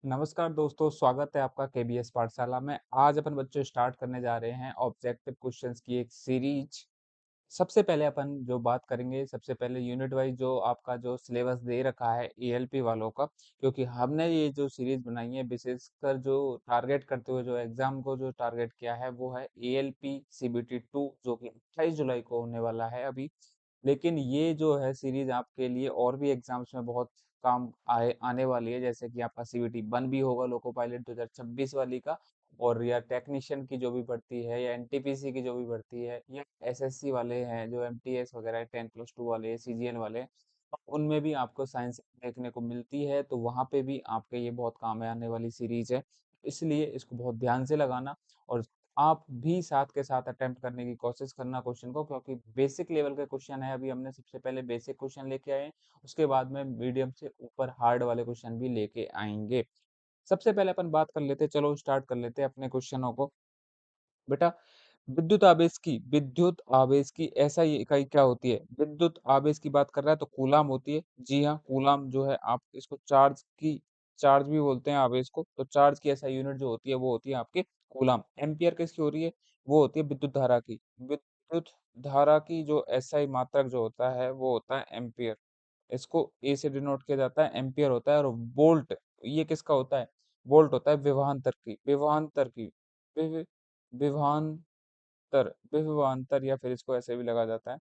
नमस्कार दोस्तों, स्वागत है आपका केबीएस पाठशाला में। आज अपन बच्चों स्टार्ट करने जा रहे हैं ऑब्जेक्टिव क्वेश्चंस की एक सीरीज। सबसे पहले अपन जो बात करेंगे, सबसे पहले यूनिट वाइज जो आपका जो सिलेबस दे रखा है ईएलपी वालों का, क्योंकि हमने ये जो सीरीज बनाई है विशेषकर जो टारगेट करते हुए जो एग्जाम को जो टारगेट किया है वो है ईएलपी सीबीटी 2 जो कि 28 जुलाई को होने वाला है अभी। लेकिन ये जो है सीरीज आपके लिए और भी एग्जाम्स में बहुत काम आए आने वाली है, जैसे कि आपका सीबीटी 1 भी होगा लोको पायलट 2026 वाली का, और या टेक्नीशियन की जो भी भर्ती है या एनटीपीसी की जो भी भर्ती है या एसएससी वाले हैं जो एमटीएस वगैरह 10+2 वाले सीजीएल वाले, तो उनमें भी आपको साइंस देखने को मिलती है, तो वहां पे भी आपके ये बहुत काम में आने वाली सीरीज है। इसलिए इसको बहुत ध्यान से लगाना, और आप भी साथ के साथ अटेम्प्ट करने की कोशिश करना क्वेश्चन को, क्योंकि बेसिक लेवल के क्वेश्चन है। अभी हमने सबसे पहले बेसिक क्वेश्चन लेके आए हैं, उसके बाद में मीडियम से ऊपर हार्ड वाले क्वेश्चन भी लेके आएंगे। सबसे पहले अपन बात कर लेते हैं, चलो स्टार्ट कर लेते हैं अपने क्वेश्चनों को। बेटा, विद्युत आवेश की एसआई इकाई क्या होती है? विद्युत आवेश की बात कर रहा है तो कूलाम होती है। जी हाँ, कूलाम जो है आप इसको चार्ज भी बोलते हैं आवेश को। तो चार्ज की एसआई यूनिट जो होती है वो होती है आपके कूलाम। एम्पियर किसकी हो रही है? वो होती है विद्युत धारा की। विद्युत धारा की जो एसआई मात्रक जो होता है वो होता है एम्पियर। इसको ए से डिनोट किया जाता है, एम्पियर होता है। और वोल्ट ये किसका होता है? वोल्ट होता है विभवांतर विभवांतर, या फिर इसको ऐसे भी लगा जाता है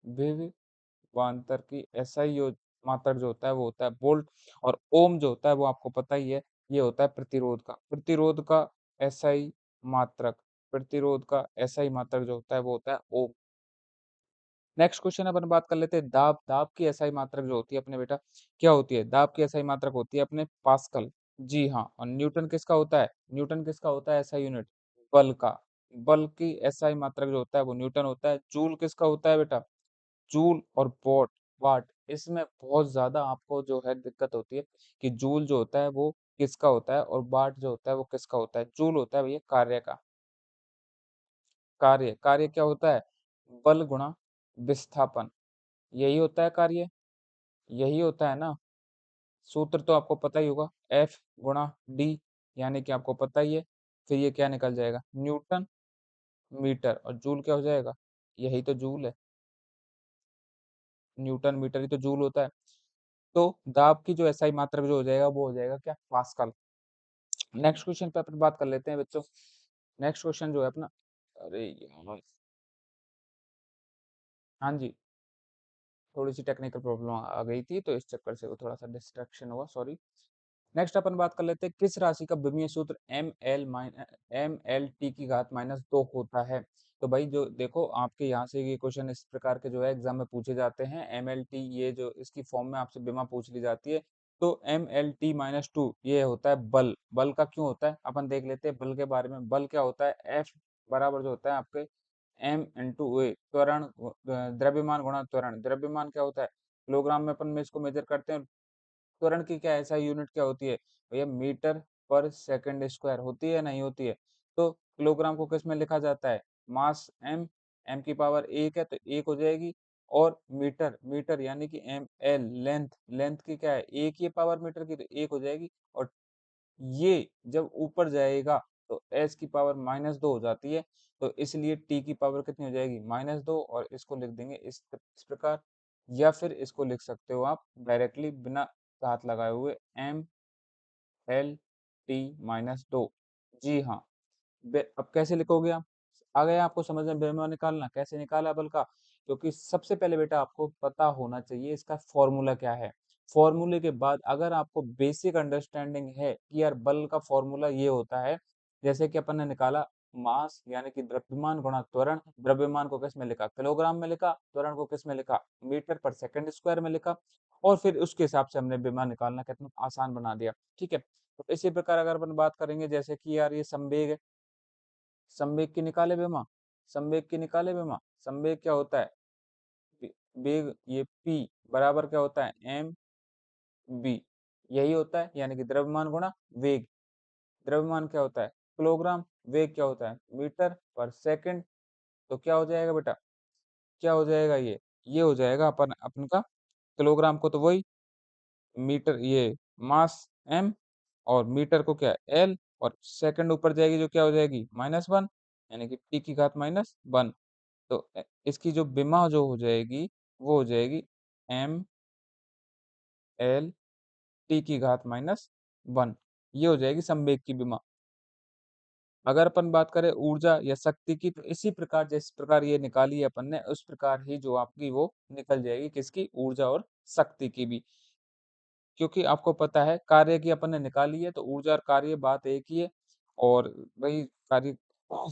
विभवांतर की एसआई यो मात्रक जो होता है वो होता है वोल्ट। और ओम जो होता है वो आपको पता ही है, ये होता है प्रतिरोध का एसआई मात्रक। प्रतिरोध का एसआई मात्रक जो होता है वो होता है ओम। नेक्स्ट क्वेश्चन अपन बात कर लेते हैं दाब की एसआई मात्रक जो होती है अपने बेटा, क्या होती है? दाब की एसआई मात्रक होती है अपने पास्कल। जी हाँ। और न्यूटन किसका होता है एसआई यूनिट? बल का। बल की एसआई मात्रक जो होता है वो न्यूटन होता है। जूल किसका होता है बेटा? जूल और वाट। इसमें बहुत ज्यादा आपको जो है दिक्कत होती है कि जूल जो होता है वो किसका होता है और वाट जो होता है वो किसका होता है। जूल होता है भैया कार्य का। कार्य क्या होता है? बल गुणा विस्थापन, यही होता है कार्य। यही होता है ना। सूत्र तो आपको पता ही होगा, एफ गुणा डी, यानी कि आपको पता ही है। फिर ये क्या निकल जाएगा? Newton metre. और जूल क्या हो जाएगा? यही तो जूल है। न्यूटन मीटर ही तो जूल होता है। तो दाब की जो एसआई मात्रक जो हो जाएगा वो हो जाएगा क्या? पास्कल। नेक्स्ट क्वेश्चन पे अपन बात कर लेते हैं बच्चों। नेक्स्ट क्वेश्चन जो है अपना, अरे यार, हाँ जी, थोड़ी सी टेक्निकल प्रॉब्लम आ गई थी तो इस चक्कर से वो थोड़ा सा डिस्ट्रैक्शन हुआ, सॉरी। नेक्स्ट अपन बात कर लेते हैं, किस राशि का विमीय सूत्र एम एल की घात -2 होता है? तो भाई जो देखो, आपके यहाँ से ये क्वेश्चन इस प्रकार के जो है एग्जाम में पूछे जाते हैं। एम एल टी ये जो इसकी फॉर्म में आपसे विमा पूछ ली जाती है। तो एम एल टी -2 ये होता है बल। बल का क्यों होता है अपन देख लेते हैं बल के बारे में। बल क्या होता है? एफ बराबर जो होता है आपके m × a, त्वरण द्रव्यमान गुणा त्वरण। द्रव्यमान क्या होता है? किलोग्राम में अपन में इसको मेजर करते हैं। त्वरण की क्या ऐसा यूनिट क्या होती है भैया? मीटर पर सेकंड स्क्वायर होती है, नहीं होती है? तो किलोग्राम को किस में लिखा जाता है? मास एम। एम की पावर एक है तो एक हो जाएगी। और मीटर मीटर यानी कि एम एल, लेंथ की क्या है? एक ही पावर मीटर की, तो एक हो जाएगी। और ये जब ऊपर जाएगा तो एच की पावर -2 हो जाती है। तो इसलिए टी की पावर कितनी हो जाएगी? -2। और इसको लिख देंगे इस प्रकार, या फिर इसको लिख सकते हो आप डायरेक्टली बिना हाथ लगाए हुए, M L T -2। जी हाँ। अब कैसे लिखोगे आप? आ गया आपको समझ में बेरमो निकालना? कैसे निकाला बल का? क्योंकि सबसे पहले बेटा आपको पता होना चाहिए इसका फॉर्मूला क्या है। फॉर्मूले के बाद अगर आपको बेसिक अंडरस्टैंडिंग है कि यार बल का फॉर्मूला ये होता है, जैसे कि अपन ने निकाला मास यानी कि द्रव्यमान गुणा त्वरण। द्रव्यमान को किस में लिखा? किलोग्राम में लिखा। त्वरण को किस में लिखा? मीटर पर सेकंड स्क्वायर में लिखा। और फिर उसके हिसाब से हमने विमा निकालना कितना आसान बना दिया। ठीक है, तो इसी प्रकार अगर अपन बात करेंगे, जैसे कि यार ये संवेग है, संवेग की निकाले बेमा। संवेग क्या होता है? वेग ये p बराबर क्या होता है? एम बी, यही होता है, यानी कि द्रव्यमान गुणा वेग। द्रव्यमान क्या होता है? किलोग्राम। वेग क्या होता है? Metre per second. तो क्या हो जाएगा बेटा? क्या हो जाएगा ये हो जाएगा अपन अपन का किलोग्राम को तो वही, मीटर ये मास एम, और मीटर को क्या है एल, और सेकंड ऊपर जाएगी जो क्या हो जाएगी -1, यानी कि टी की घात -1। तो इसकी जो विमा जो हो जाएगी वो हो जाएगी एम एल टी की घात -1। ये हो जाएगी संवेग की विमा। अगर अपन बात करें ऊर्जा या शक्ति की, तो इसी प्रकार जिस प्रकार ये निकाली है अपन ने, उस प्रकार ही जो आपकी वो निकल जाएगी किसकी, ऊर्जा और शक्ति की भी। क्योंकि आपको पता है कार्य की अपन ने निकाली है, तो ऊर्जा और कार्य बात एक ही है। और वही कार्य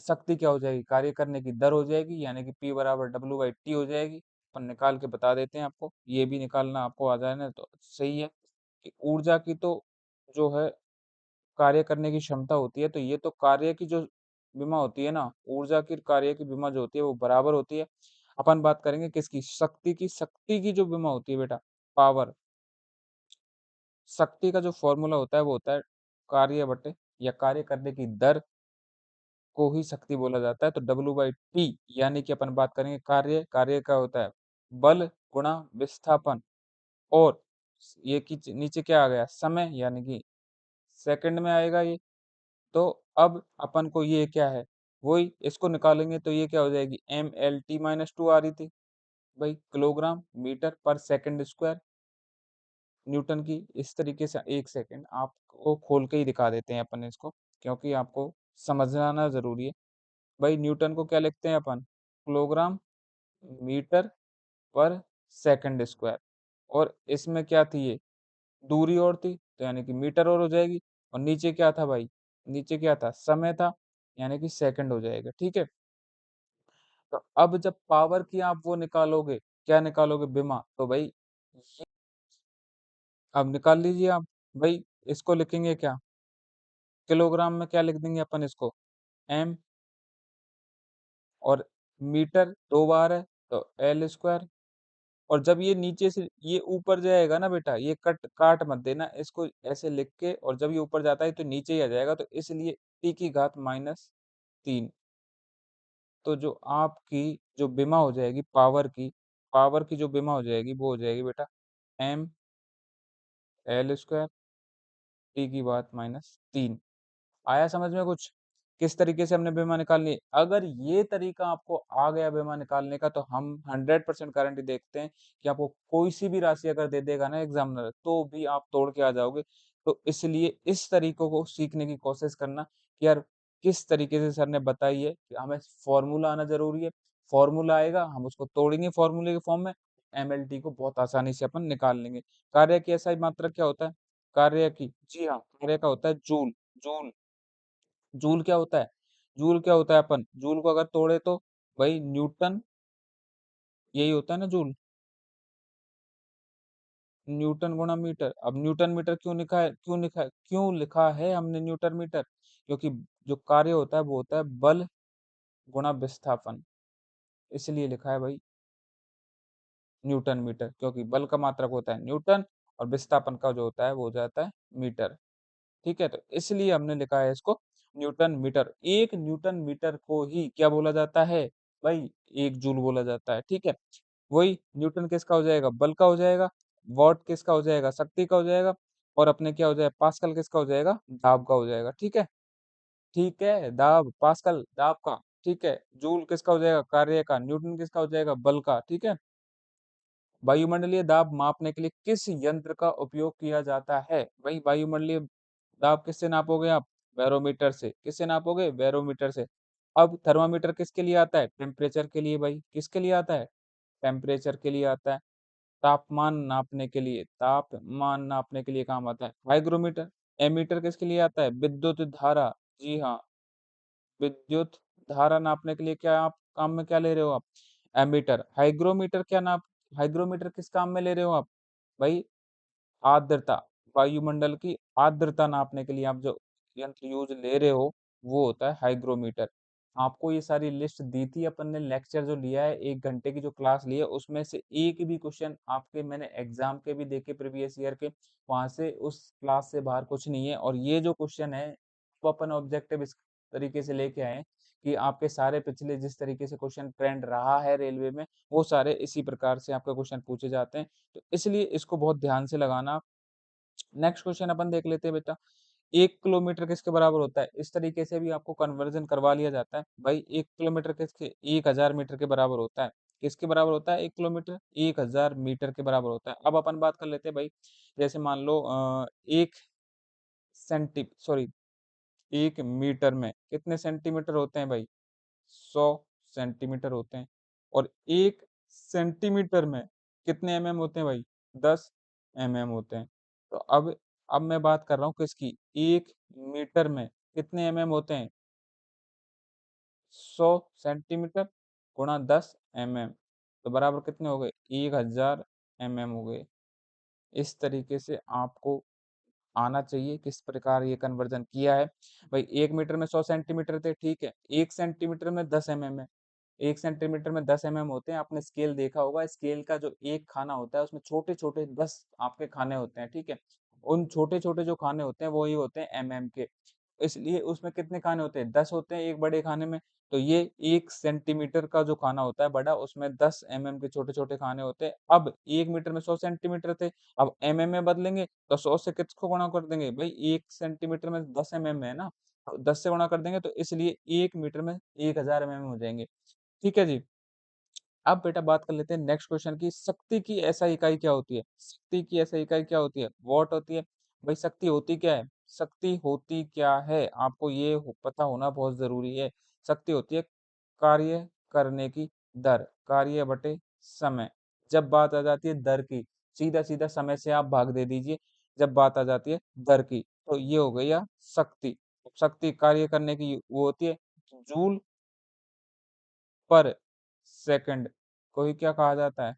शक्ति क्या हो जाएगी, कार्य करने की दर हो जाएगी, यानी कि P बराबर W/T हो जाएगी। अपन निकाल के बता देते हैं आपको, ये भी निकालना आपको आ जाए ना तो सही है। कि ऊर्जा की तो जो है कार्य करने की क्षमता होती है, तो ये तो कार्य की जो विमा होती है ना, ऊर्जा की कार्य की विमा जो होती है वो बराबर होती है। अपन बात करेंगे किसकी, शक्ति की जो विमा होती है बेटा, पावर। शक्ति का जो फॉर्मूला होता है वो होता है कार्य बटे या कार्य करने की दर को ही शक्ति बोला जाता है। तो W/T, यानी कि अपन बात करेंगे कार्य का होता है बल गुणा विस्थापन, और ये की नीचे क्या आ गया समय, यानी कि सेकंड में आएगा ये। तो अब अपन को ये क्या है, वही इसको निकालेंगे तो ये क्या हो जाएगी, MLT-2 आ रही थी भाई, kilogram metre per second square Newton की। इस तरीके से एक सेकंड आपको खोल के ही दिखा देते हैं अपन इसको, क्योंकि आपको समझना जरूरी है। भाई न्यूटन को क्या लिखते हैं अपन, kilogram metre per second square. और इसमें क्या थी ये, दूरी और थी, तो यानी कि मीटर और हो जाएगी। और नीचे क्या था भाई, नीचे क्या था, समय था, यानी कि सेकंड हो जाएगा। ठीक है। तो अब जब पावर की आप वो निकालोगे, क्या निकालोगे, विमा, तो भाई ये अब निकाल लीजिए आप। भाई इसको लिखेंगे क्या, किलोग्राम में क्या लिख देंगे अपन इसको, एम, और मीटर दो बार है तो एल स्क्वायर। और जब ये नीचे से ये ऊपर जाएगा ना बेटा, ये कट काट मत देना इसको, ऐसे लिख के, और जब ये ऊपर जाता है तो नीचे ही आ जाएगा, तो इसलिए टी की घात -3। तो जो आपकी जो विमा हो जाएगी पावर की जो विमा हो जाएगी वो हो जाएगी बेटा एम एल स्क्वायर टी की बात -3। आया समझ में कुछ, किस तरीके से हमने बीमा निकालनी है। अगर ये तरीका आपको आ गया बीमा निकालने का, तो हम 100% गारंटी देखते हैं कि आपको कोई सी भी राशि अगर दे देगा ना एग्जामिनर, तो भी आप तोड़ के आ जाओगे। तो इसलिए इस तरीकों को सीखने की कोशिश करना कि यार किस तरीके से सर ने बताई है, कि हमें फॉर्मूला आना जरूरी है। फॉर्मूला आएगा, हम उसको तोड़ेंगे फॉर्मूले के फॉर्म में, एमएलटी को बहुत आसानी से अपन निकाल लेंगे। कार्य की ऐसा ही मात्रक क्या होता है, कार्य की, जी हाँ, कार्य का होता है जूल। जूल जूल क्या होता है, जूल क्या होता है, अपन जूल को अगर तोड़े तो भाई न्यूटन, यही होता है ना जूल, न्यूटन गुणा मीटर। अब न्यूटन मीटर क्यों लिखा है हमने न्यूटन मीटर, क्योंकि जो कार्य होता है वो होता है बल गुणा विस्थापन, इसलिए लिखा है भाई न्यूटन मीटर, क्योंकि बल का मात्रक होता है न्यूटन, और विस्थापन का जो होता है वो हो जाता है मीटर। ठीक है, तो इसलिए हमने लिखा है इसको न्यूटन मीटर। एक न्यूटन मीटर को ही क्या बोला जाता है भाई, एक जूल बोला जाता है। ठीक है, वही न्यूटन किसका हो जाएगा, बल का हो जाएगा, वॉट किसका हो जाएगा, शक्ति का हो जाएगा, और अपने क्या हो जाएगा, पास्कल किसका हो जाएगा, दाब का हो जाएगा। ठीक है, ठीक है, दाब पास्कल दाब का। ठीक है, जूल किसका हो जाएगा, कार्य का, न्यूटन किसका हो जाएगा, बल का। ठीक है। वायुमंडलीय दाब मापने के लिए किस यंत्र का उपयोग किया जाता है, वही वायुमंडलीय दाब किससे नापोगे आप, बैरोमीटर से। किससे नापोगे, बैरोमीटर से। अब थर्मामीटर किसके लिए आता है, टेम्परेचर के लिए। भाई किसके लिए आता है, टेम्परेचर के लिए आता है, तापमान नापने के लिए काम आता है। हाइग्रोमीटर, एमीटर किसके लिए आता है, विद्युत धारा, जी हाँ, विद्युत धारा नापने के लिए क्या आप काम में क्या ले रहे हो आप, एमीटर। हाइग्रोमीटर किस काम में ले रहे हो आप, भाई आर्द्रता, वायुमंडल की आर्द्रता नापने के लिए आप जो यंत्र यूज ले रहे हो वो होता है हाइग्रोमीटर। आपको ये सारी लिस्ट दी थी अपन ने, लेक्चर जो लिया है 1 घंटे की जो क्लास ली है, उसमें से एक भी क्वेश्चन आपके मैंने एग्जाम के भी देखे प्रीवियस ईयर के, वहां से उस क्लास से बाहर कुछ नहीं है। और ये जो क्वेश्चन है वो अपन ऑब्जेक्टिव इस तरीके से लेके आए हैं कि आपके सारे पिछले जिस तरीके से क्वेश्चन ट्रेंड रहा है रेलवे में, वो सारे इसी प्रकार से आपका क्वेश्चन पूछे जाते हैं। तो इसलिए इसको बहुत ध्यान से लगाना। नेक्स्ट क्वेश्चन अपन देख लेते हैं बेटा, 1 किलोमीटर किसके बराबर होता है? इस तरीके से भी आपको कन्वर्जन करवा लिया जाता है। भाई 1 किलोमीटर किसके 1000 मीटर के बराबर होता है। किसके बराबर होता है 1 किलोमीटर? 1000 मीटर के बराबर होता है। अब अपन बात कर लेते हैं भाई, जैसे मान लो 1 1 मीटर में कितने सेंटीमीटर होते हैं भाई? 100 सेंटीमीटर होते हैं। और 1 सेंटीमीटर में कितने एमएम होते हैं भाई? 10 एमएम होते हैं। तो अब मैं बात कर रहा हूँ किसकी? 1 मीटर में कितने एमएम होते हैं? 100 सेंटीमीटर गुणा 10 एमएम, तो बराबर कितने हो गए? 1000 एमएम हो गए। इस तरीके से आपको आना चाहिए किस प्रकार ये कन्वर्जन किया है। भाई 1 मीटर में 100 सेंटीमीटर थे, ठीक है। 1 सेंटीमीटर में 10 एमएम है। 1 सेंटीमीटर में 10 एमएम होते हैं। आपने स्केल देखा होगा, स्केल का जो एक खाना होता है उसमें छोटे-छोटे 10 आपके खाने होते हैं, ठीक है। उन छोटे-छोटे जो खाने होते हैं वो ही होते हैं एमएम के। इसलिए उसमें कितने खाने होते हैं? 10 होते हैं एक बड़े खाने में। तो ये 1 सेंटीमीटर का जो खाना होता है बड़ा, उसमें 10 एमएम के छोटे-छोटे खाने होते हैं। अब 1 मीटर में 100 सेंटीमीटर थे, अब एमएम में बदलेंगे तो 100 से किसको गुणा कर देंगे? भई 1 सेंटीमीटर में 10 एमएम है ना, तो 10 से गुणा कर देंगे तो इसलिए 1 मीटर में 1000 एमएम हो जाएँगे। ठीक है जी। अब बेटा बात कर लेते हैं नेक्स्ट क्वेश्चन की, शक्ति की एसआई इकाई क्या होती है? शक्ति की एसआई इकाई क्या होती है? वॉट होती है। भाई शक्ति होती क्या है? शक्ति होती क्या है? आपको ये पता होना बहुत जरूरी है। शक्ति होती है कार्य करने की दर, कार्य बटे समय। जब बात आ जाती है दर की, सीधा सीधा समय से आप भाग दे दीजिए। जब बात आ जाती है दर की, तो ये हो गई या शक्ति। शक्ति कार्य करने की वो होती है जूल पर सेकंड को ही क्या कहा जाता है?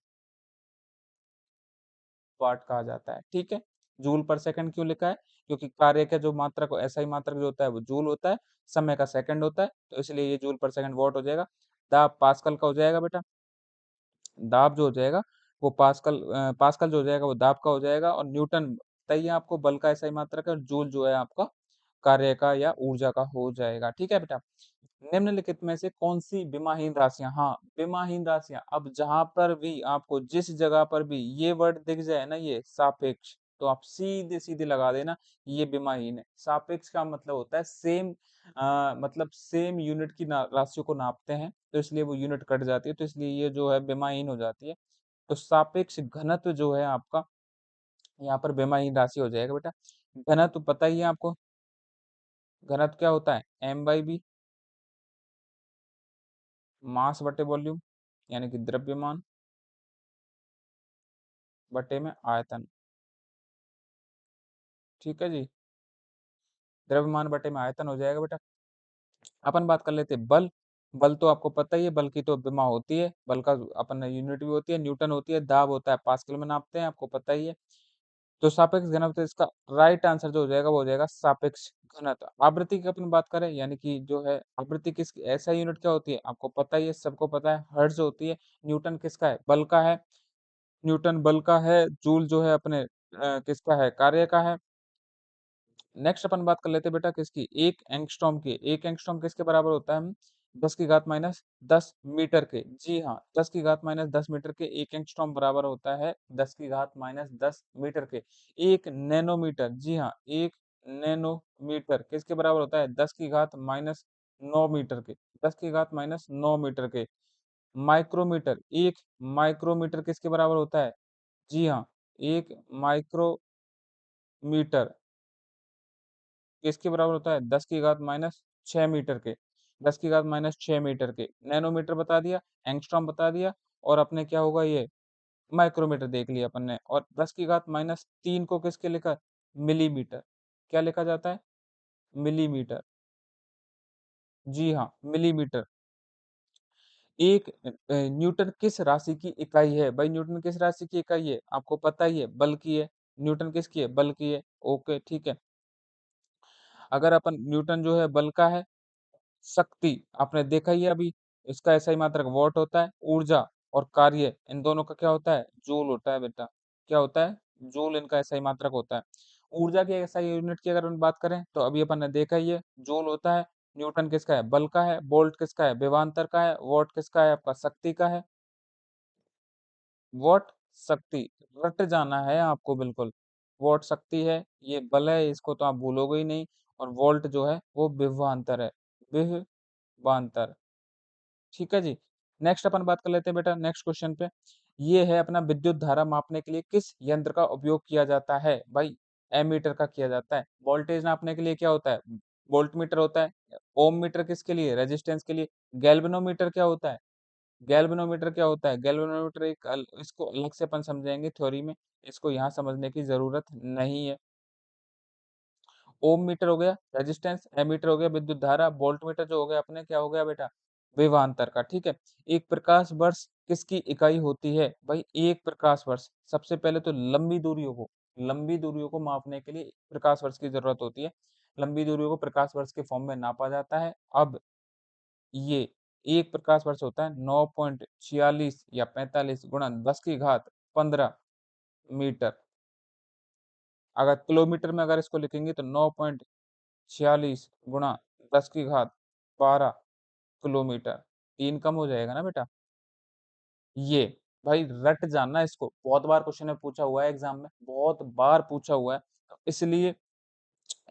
वाट कहा जाता है, ठीक है। जूल पर सेकंड क्यों लिखा है? क्योंकि कार्य का जो मात्रक ऐसा ही मात्रक जो होता है वो जूल होता है, समय का सेकंड होता है, तो इसलिए ये जूल पर सेकंड वॉट हो जाएगा। दाब पास्कल का हो जाएगा बेटा। दाब जो हो जाएगा वो पास्कल जो हो जाएगा वो दाब का हो जाएगा। और न्यूटन बताइए आपको, बल का ऐसा ही मात्रक है। और जूल जो है आपका कार्य का या ऊर्जा का हो जाएगा, ठीक है बेटा। निम्नलिखित में से कौन सी विमाहीन राशियां, हाँ विमाहीन राशियां, अब जहां पर भी आपको जिस जगह पर भी ये वर्ड दिख जाए ना, ये सापेक्ष, तो आप सीधे सीधे लगा देना ये विमाहीन है। सापेक्ष का मतलब होता है सेम, मतलब सेम यूनिट की राशियों को नापते हैं, तो इसलिए वो यूनिट कट जाती है, तो इसलिए ये जो है विमाहीन हो जाती है। तो सापेक्ष घनत्व जो है आपका यहाँ पर विमाहीन राशि हो जाएगा बेटा। घनत्व पता ही है आपको, घनत्व क्या होता है? m/v, मास बटे वॉल्यूम, यानी कि द्रव्यमान बटे में आयतन, ठीक है जी। द्रव्यमान बटे में आयतन हो जाएगा बेटा। अपन बात कर लेते हैं बल। बल तो आपको पता ही है, बल की तो विमा होती है, बल का अपन यूनिट भी होती है न्यूटन होती है, दाब होता है पास्कल में नापते हैं, आपको पता ही है। तो सापेक्ष घनत्व, इसका राइट आंसर जो हो जाएगा वो हो जाएगा सापेक्ष घनत्व। आवृत्ति की अपन बात करें, यानी कि जो है आवृत्ति किस ऐसा यूनिट क्या होती है? आपको पता ही है, सबको पता है, हर्ट्ज होती है। न्यूटन किसका है? बल का है। न्यूटन बल का है। जूल जो है अपने किसका है? कार्य का है। नेक्स्ट अपन बात कर लेते हैं बेटा किसकी? 1 एंगस्ट्रॉम की। 1 एंगस्ट्रॉम किसके बराबर होता है? 10 की घात माइनस 10 मीटर के। जी हाँ, 10 की घात माइनस 10 मीटर के 1 एंगस्ट्रॉम बराबर होता है 10 की घात माइनस 10 मीटर के। 1 नैनोमीटर, जी हाँ, 1 नैनोमीटर किसके बराबर होता है? 10 की घात माइनस 9 मीटर के। 10 की घात माइनस 9 मीटर के। माइक्रोमीटर, 1 माइक्रोमीटर किसके बराबर होता है? जी हाँ, 1 माइक्रोमीटर किसके बराबर होता है? 10 की घात माइनस 6 मीटर के। 10 की घात माइनस 6 मीटर के। नैनोमीटर बता दिया, एंगस्ट्रॉम बता दिया, और अपने क्या होगा ये माइक्रोमीटर देख लिया अपन ने। और 10 की घात माइनस 3 को किसके लिखा? मिलीमीटर। क्या लिखा जाता है? मिलीमीटर। जी हाँ, मिलीमीटर। एक न्यूटन किस राशि की इकाई है? भाई न्यूटन किस राशि की इकाई है? आपको पता ही है, बल की है। न्यूटन किसकी है? बल की है। ओके, ठीक है। अगर अपन न्यूटन जो है बल का है, शक्ति आपने देखा ही है अभी, इसका ऐसा ही मात्रक वॉट होता है। ऊर्जा और कार्य इन दोनों का क्या होता है? जूल होता है बेटा। क्या होता है? जूल इनका ऐसा ही मात्रक होता है। ऊर्जा की ऐसा यूनिट की अगर हम बात करें तो अभी अपन ने देखा ही है, जूल होता है। न्यूटन किसका है? बल का है। वोल्ट किसका है? विभवांतर का है। वॉट किसका है? आपका शक्ति का है। वॉट शक्ति, रट जाना है आपको बिल्कुल। वॉट शक्ति है, ये बल है, इसको तो आप भूलोगे ही नहीं। और वोल्ट जो है वो विभवांतर है, विभवांतर। ठीक है जी। नेक्स्ट अपन बात कर लेते हैं बेटा नेक्स्ट क्वेश्चन पे। ये है अपना विद्युत धारा मापने के लिए किस यंत्र का उपयोग किया जाता है? भाई एमीटर का किया जाता है। वोल्टेज नापने के लिए क्या होता है? वोल्टमीटर होता है। ओम मीटर किसके लिए? रेजिस्टेंस के लिए। गैल्वेनोमीटर क्या होता है? गैल्वेनोमीटर क्या होता है? गैल्वेनोमीटर इसको अलग से अपन समझेंगे थ्योरी में, इसको यहाँ समझने की जरूरत नहीं है। ओम मीटर हो गया रेजिस्टेंस, एमीटर हो गया विद्युत धारा, वोल्ट मीटर जो हो गया अपने क्या हो गया बेटा? विभवांतर का। ठीक है। एक प्रकाश वर्ष किसकी इकाई होती है? भाई एक प्रकाश वर्ष, सबसे पहले तो लंबी दूरियों को मापने के लिए प्रकाश वर्ष की जरूरत होती है। लंबी दूरियों को प्रकाश वर्ष के फॉर्म में नापा जाता है। अब ये एक प्रकाश वर्ष होता है 9.46 या 45 गुणा 10 की घात 15 मीटर। अगर किलोमीटर में अगर इसको लिखेंगे तो 9.46 गुणा 10 की घात 12 किलोमीटर। 3 कम हो जाएगा ना बेटा? ये भाई रट जानना इसको, बहुत बार क्वेश्चन में पूछा हुआ है, एग्जाम में बहुत बार पूछा हुआ है, तो इसलिए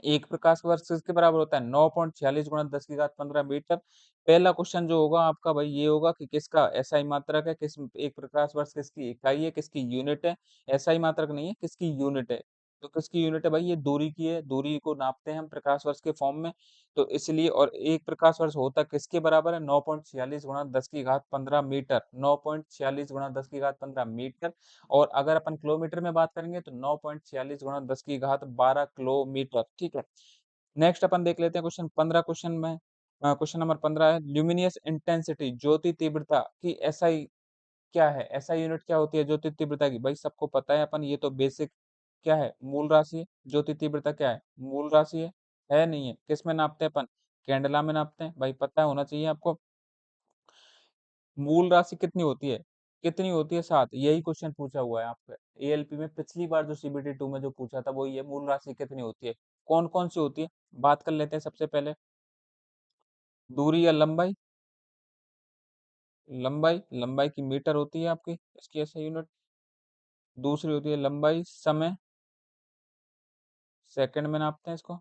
एक प्रकाश वर्ष किसके बराबर होता है? 9.46 गुणा 10 की घात 15 मीटर। पहला क्वेश्चन जो होगा आपका भाई ये होगा कि किसका एसआई मात्रक है, किस एक प्रकाश वर्ष किसकी इकाई है, किसकी यूनिट है? एसआई मात्रक नहीं है, किसकी यूनिट है? तो किसकी यूनिट है भाई? ये दूरी की है, दूरी को नापते हैं हम प्रकाश वर्ष के फॉर्म में। तो इसलिए और एक प्रकाश वर्ष होता किसके बराबर है? 9.46 गुणा 10 की घात 15 मीटर। 9.46 गुणा 10 की घात 15 मीटर। और अगर अपन किलोमीटर में बात करेंगे तो 9.46 गुणा 10 की घात 12 किलोमीटर। ठीक है। नेक्स्ट अपन देख लेते हैं क्वेश्चन 15। क्वेश्चन में क्वेश्चन नंबर 15 है ल्यूमिनियस इंटेंसिटी ज्योति तीव्रता की एसआई क्या है? एसआई यूनिट क्या होती है ज्योति तीव्रता की? भाई सबको पता है अपन, ये तो बेसिक क्या है? मूल राशि है। ज्योति तीव्रता क्या है? मूल राशि है नहीं है? किस में नापते हैं अपन? कैंडला में नापते हैं। भाई पता होना चाहिए आपको। मूल राशि कितनी होती है? कितनी होती है? 7। यही क्वेश्चन पूछा हुआ है आपका एएलपी में, पिछली बार जो सीबीटी 2 में जो पूछा था वो ये मूल राशि कितनी होती है? कौन कौन सी होती है? बात कर लेते हैं सबसे पहले। दूरी या लंबाई? लंबाई की मीटर होती है आपकी, इसकी ऐसा यूनिट। दूसरी होती है लंबाई, समय, सेकंड में नापते हैं इसको।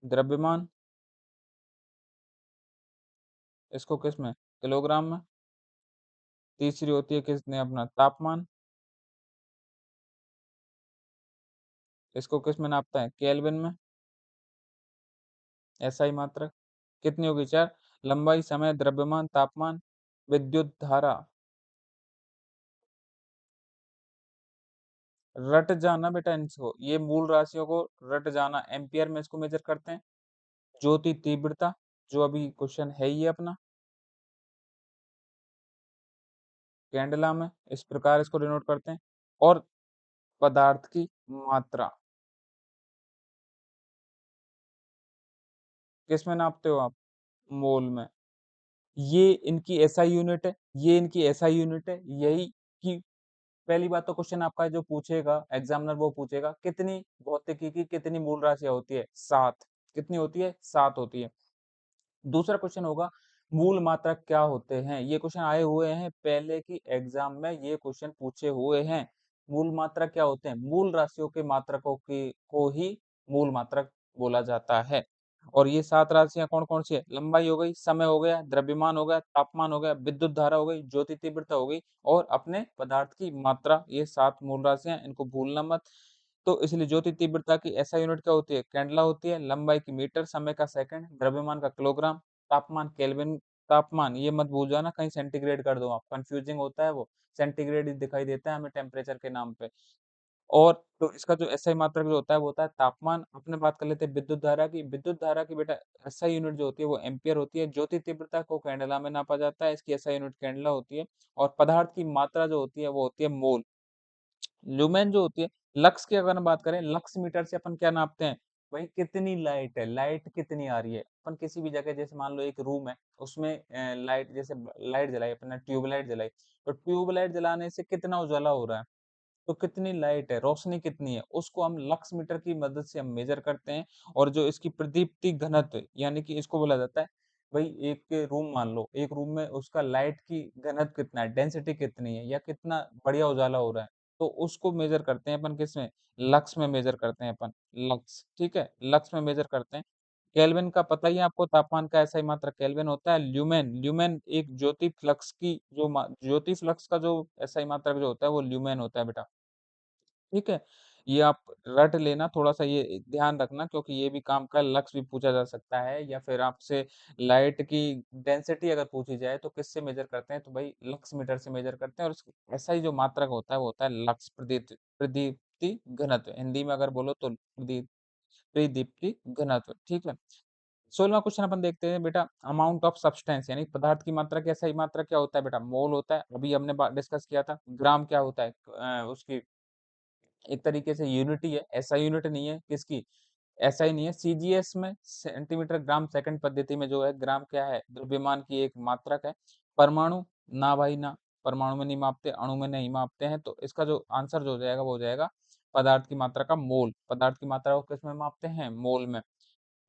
द्रव्यमान, इसको किस में? किलोग्राम में। तीसरी होती है किसने? अपना तापमान, इसको किस में नापता है? केल्विन में। ऐसा ही मात्रक। कितनी होगी? 4। लंबाई, समय, द्रव्यमान, तापमान, विद्युत धारा। रट जाना बेटा इनको, ये मूल राशियों को रट जाना। एम्पियर में इसको मेजर करते हैं। ज्योति तीव्रता जो अभी क्वेश्चन है ही है अपना, कैंडला में इस प्रकार इसको डिनोट करते हैं। और पदार्थ की मात्रा किस में नापते हो आप? मोल में। ये इनकी एसआई यूनिट है, ये इनकी एसआई यूनिट है। यही कि पहली बात तो क्वेश्चन आपका जो पूछेगा एग्जामिनर वो पूछेगा कितनी भौतिकी की कितनी मूल राशियां होती है? 7। कितनी होती है? 7 होती है। दूसरा क्वेश्चन होगा मूल मात्रक क्या होते हैं? ये क्वेश्चन आए हुए हैं पहले की एग्जाम में, ये क्वेश्चन पूछे हुए हैं। मूल मात्रक क्या होते हैं? मूल राशियों के मात्रकों की को ही मूल मात्रक बोला जाता है। और ये 7 राशियां कौन कौन सी है? लंबाई हो गई, समय हो गया, द्रव्यमान हो गया, तापमान हो गया, विद्युत धारा हो गई, ज्योति तीव्रता हो गई और अपने पदार्थ की मात्रा। ये 7 मूल राशियां, इनको भूलना मत। तो इसलिए ज्योति तीव्रता की ऐसा यूनिट क्या होती है? कैंडला होती है। लंबाई की मीटर, समय का सेकंड, द्रव्यमान का किलोग्राम, तापमान केल्विन। तापमान ये मत भूल जाना कहीं सेंटीग्रेड कर दो आप, कंफ्यूजिंग होता है वो। सेंटीग्रेड ही दिखाई देता है हमें टेम्परेचर के नाम पे। और तो इसका जो एसआई मात्रक जो होता है वो होता है तापमान। अपने बात कर लेते हैं विद्युत धारा की। विद्युत धारा की बेटा एसआई यूनिट जो होती है वो एम्पियर होती है। ज्योति तीव्रता को कैंडला में नापा जाता है, इसकी एसआई यूनिट कैंडला होती है। और पदार्थ की मात्रा जो होती है वो होती है मोल। ल्यूमेन जो होती है, लक्स की अगर हम बात करें, लक्स मीटर से अपन क्या नापते हैं? भाई कितनी लाइट है, लाइट कितनी आ रही है। अपन किसी भी जगह जैसे मान लो एक रूम है, उसमें लाइट जैसे लाइट जलाई, अपने ट्यूबलाइट जलाई, तो ट्यूबलाइट जलाने से कितना उजाला हो रहा है? तो कितनी लाइट है, रोशनी कितनी है, उसको हम लक्स मीटर की मदद से हम मेजर करते हैं। और जो इसकी प्रदीप्ति घनत्व यानी कि इसको बोला जाता है, भाई एक रूम मान लो, एक रूम में उसका लाइट की घनत्व कितना है, डेंसिटी कितनी है या कितना बढ़िया उजाला हो रहा है, तो उसको मेजर करते हैं अपन किसमें, लक्स में मेजर करते हैं अपन, लक्स, ठीक है, लक्स में मेजर करते हैं। केल्विन का पता ही है आपको, तापमान का ऐसा ही मात्रक केल्विन होता है। ल्यूमेन, ल्यूमेन एक ज्योति फ्लक्स की जो ज्योति फ्लक्स का जो ऐसा ही मात्रक जो होता है वो ल्यूमेन होता है बेटा, ठीक है। ये आप रट लेना, थोड़ा सा ये ध्यान रखना, क्योंकि ये भी काम का लक्स भी पूछा जा सकता है, या फिर आपसे लाइट की डेंसिटी अगर पूछी जाए तो किससे मेजर करते हैं, तो भाई लक्स मीटर से मेजर करते हैं। और ऐसा ही जो मात्रक होता है वो होता है लक्स प्रदीप्ति घनत्व, हिंदी में अगर बोलो तो प्रदीप्ति घनत्व, ठीक है। 16वां क्वेश्चन अपन देखते हैं बेटा, अमाउंट ऑफ सब्सटेंस यानी पदार्थ की मात्रा, कैसा ही मात्रा क्या होता है बेटा, मोल होता है, अभी हमने डिस्कस किया था। ग्राम क्या होता है, उसकी एक तरीके से यूनिटी है, ऐसा यूनिट नहीं है किसकी, ऐसा ही नहीं है, सीजीएस में सेंटीमीटर ग्राम सेकंड पद्धति में जो है ग्राम क्या है, द्रव्यमान की एक मात्रक है। परमाणु, ना भाई ना, परमाणु में नहीं मापते, अणु में नहीं मापते हैं, तो इसका जो आंसर जो हो जाएगा वो हो जाएगा पदार्थ की मात्रा का मोल। पदार्थ की मात्रा को किस में मापते हैं, मोल में।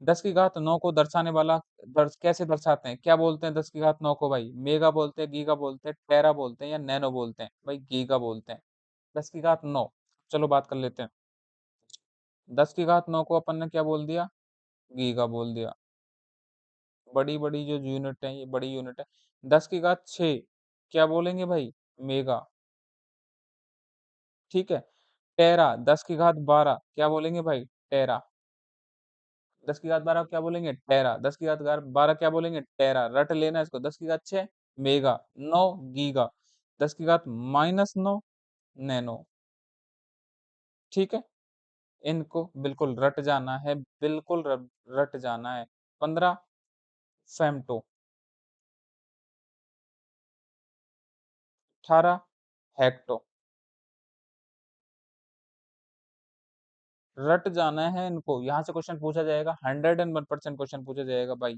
10 की घात 9 को दर्शाने वाला कैसे दर्शाते हैं, क्या बोलते हैं 10 की घात 9 को भाई, मेगा बोलते हैं, गीगा बोलते हैं, टेरा बोलते हैं, या नैनो बोलते हैं, भाई गीगा बोलते हैं। 10 की घात 9, चलो बात कर लेते हैं। 10 की घात 9 को अपन ने क्या बोल दिया, गीगा बोल दिया। बड़ी बड़ी जो यूनिट है ये बड़ी यूनिट है। 10 की घात 6 क्या बोलेंगे भाई, मेगा, ठीक है। टेरा, 10 की घात 12 क्या बोलेंगे भाई, टेरा। 10 की घात 12 क्या बोलेंगे, टेरा। 10 की घात 12 क्या बोलेंगे, टेरा। रट लेना इसको। 10 की घात 6 मेगा, 9 गीगा, 10 की घात -9 नैनो, ठीक है। इनको बिल्कुल रट जाना है, बिल्कुल रट जाना है। 15 फेम्टो, 18 हेक्टो, रट जाना है इनको, यहाँ से क्वेश्चन पूछा जाएगा, 101% क्वेश्चन पूछा जाएगा भाई,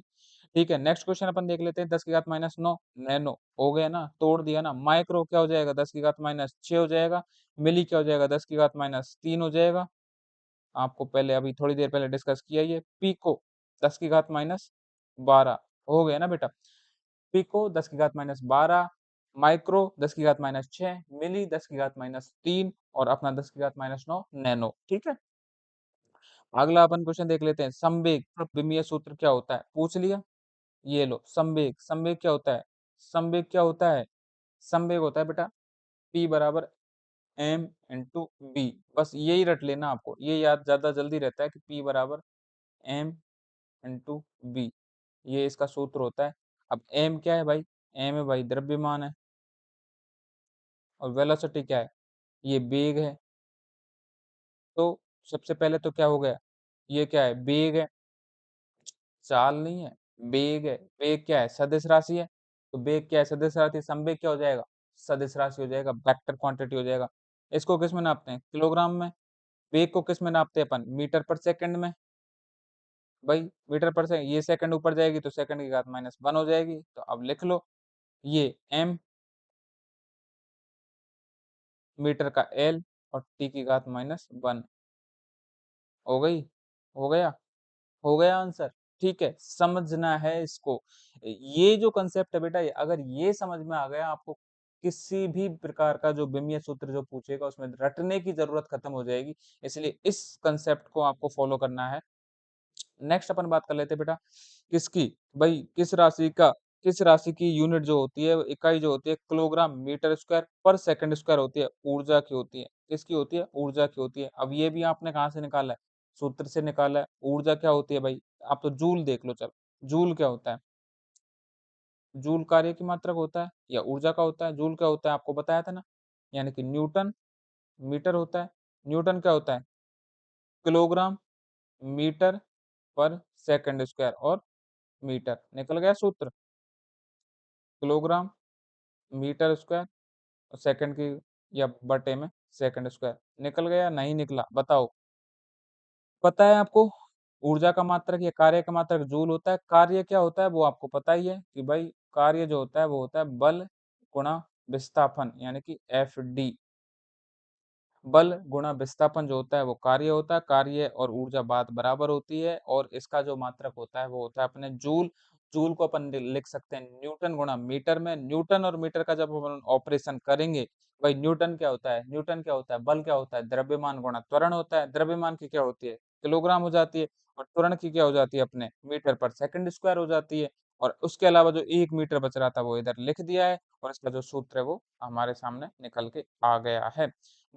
ठीक है। नेक्स्ट क्वेश्चन अपन देख लेते हैं। 10 की घात -9 नैनो, हो गया ना, तोड़ दिया ना। माइक्रो क्या हो जाएगा, 10 की घात -6 हो जाएगा। मिली क्या हो जाएगा, 10 की घात -3 हो जाएगा। आपको पहले अभी थोड़ी देर पहले डिस्कस किया ये। पीको, 10 की घात -12, हो गया ना बेटा। पिको 10 की घात -12, माइक्रो 10 की घात -6, मिली 10 की घात -3, और अपना 10 की घात -9 नैनो, ठीक है। अगला अपन क्वेश्चन देख लेते हैं। संवेग विमीय सूत्र क्या होता है, पूछ लिया। ये लो संवेग, संवेग क्या होता है, संवेग क्या होता है, संवेग होता है बेटा P बराबर m इंटू बी। बस यही रट लेना, आपको ये याद ज्यादा जल्दी रहता है कि P बराबर m इंटू बी, ये इसका सूत्र होता है। अब m क्या है भाई, m है भाई द्रव्यमान है, और वेलोसिटी क्या है, ये वेग है। तो सबसे पहले तो क्या हो गया, ये क्या है, वेग है, चाल नहीं है, वेग है। वेग क्या है, सदिश राशि है। तो वेग क्या है, सदिश राशि, संवेग क्या हो जाएगा, सदिश राशि हो जाएगा, वेक्टर क्वांटिटी हो जाएगा। इसको किस में नापते हैं, किलोग्राम में। वेग को किस में नापते हैं अपन, मीटर पर सेकंड में। भाई मीटर पर सेकंड, ये सेकंड ऊपर जाएगी तो सेकंड की घात -1 हो जाएगी, तो अब लिख लो ये m, मीटर का l, और t की घात -1, हो गई, हो गया, हो गया आंसर, ठीक है। समझना है इसको, ये जो कंसेप्ट है बेटा, अगर ये समझ में आ गया आपको, किसी भी प्रकार का जो विमीय सूत्र जो पूछेगा उसमें रटने की जरूरत खत्म हो जाएगी। इसलिए इस कंसेप्ट को आपको फॉलो करना है। नेक्स्ट अपन बात कर लेते हैं बेटा, किसकी, भाई किस राशि की यूनिट जो होती है, इकाई जो होती है, किलोग्राम मीटर स्क्वायर पर सेकंड स्क्वायर होती है, ऊर्जा की होती है। किसकी होती है, ऊर्जा की होती है। अब ये भी आपने कहाँ से निकाला है, सूत्र से निकाला है। ऊर्जा क्या होती है भाई, आप तो जूल देख लो, चल जूल क्या होता है, जूल कार्य की मात्रक होता है या ऊर्जा का होता है, जूल क्या होता है आपको बताया था ना, यानी कि न्यूटन मीटर होता है। न्यूटन क्या होता है, kilogram metre per second square, और मीटर, निकल गया सूत्र, किलोग्राम मीटर स्क्वायर और सेकंड की या बटे में सेकंड स्क्वायर, निकल गया नहीं निकला, बताओ। पता है आपको, ऊर्जा का मात्रक या कार्य का मात्रक जूल होता है। कार्य क्या होता है वो आपको पता ही है कि भाई कार्य जो होता है वो होता है बल गुणा विस्थापन, यानी कि FD। बल गुणा विस्थापन जो होता है वो कार्य होता है, कार्य और ऊर्जा बात बराबर होती है, और इसका जो मात्रक होता है वो होता है अपने जूल। जूल को अपन लिख सकते हैं न्यूटन गुणा मीटर में। न्यूटन और मीटर का जब अपन ऑपरेशन करेंगे, भाई न्यूटन क्या होता है? न्यूटन क्या होता है? बल क्या होता है? द्रव्यमान गुणा त्वरण होता है। द्रव्यमान की क्या होती है? किलोग्राम हो जाती है और त्वरण की क्या हो जाती है अपने मीटर पर सेकंड स्क्वायर हो जाती है। और उसके अलावा जो 1 मीटर बच रहा था वो इधर लिख दिया है और इसका जो सूत्र है वो हमारे सामने निकल के आ गया है।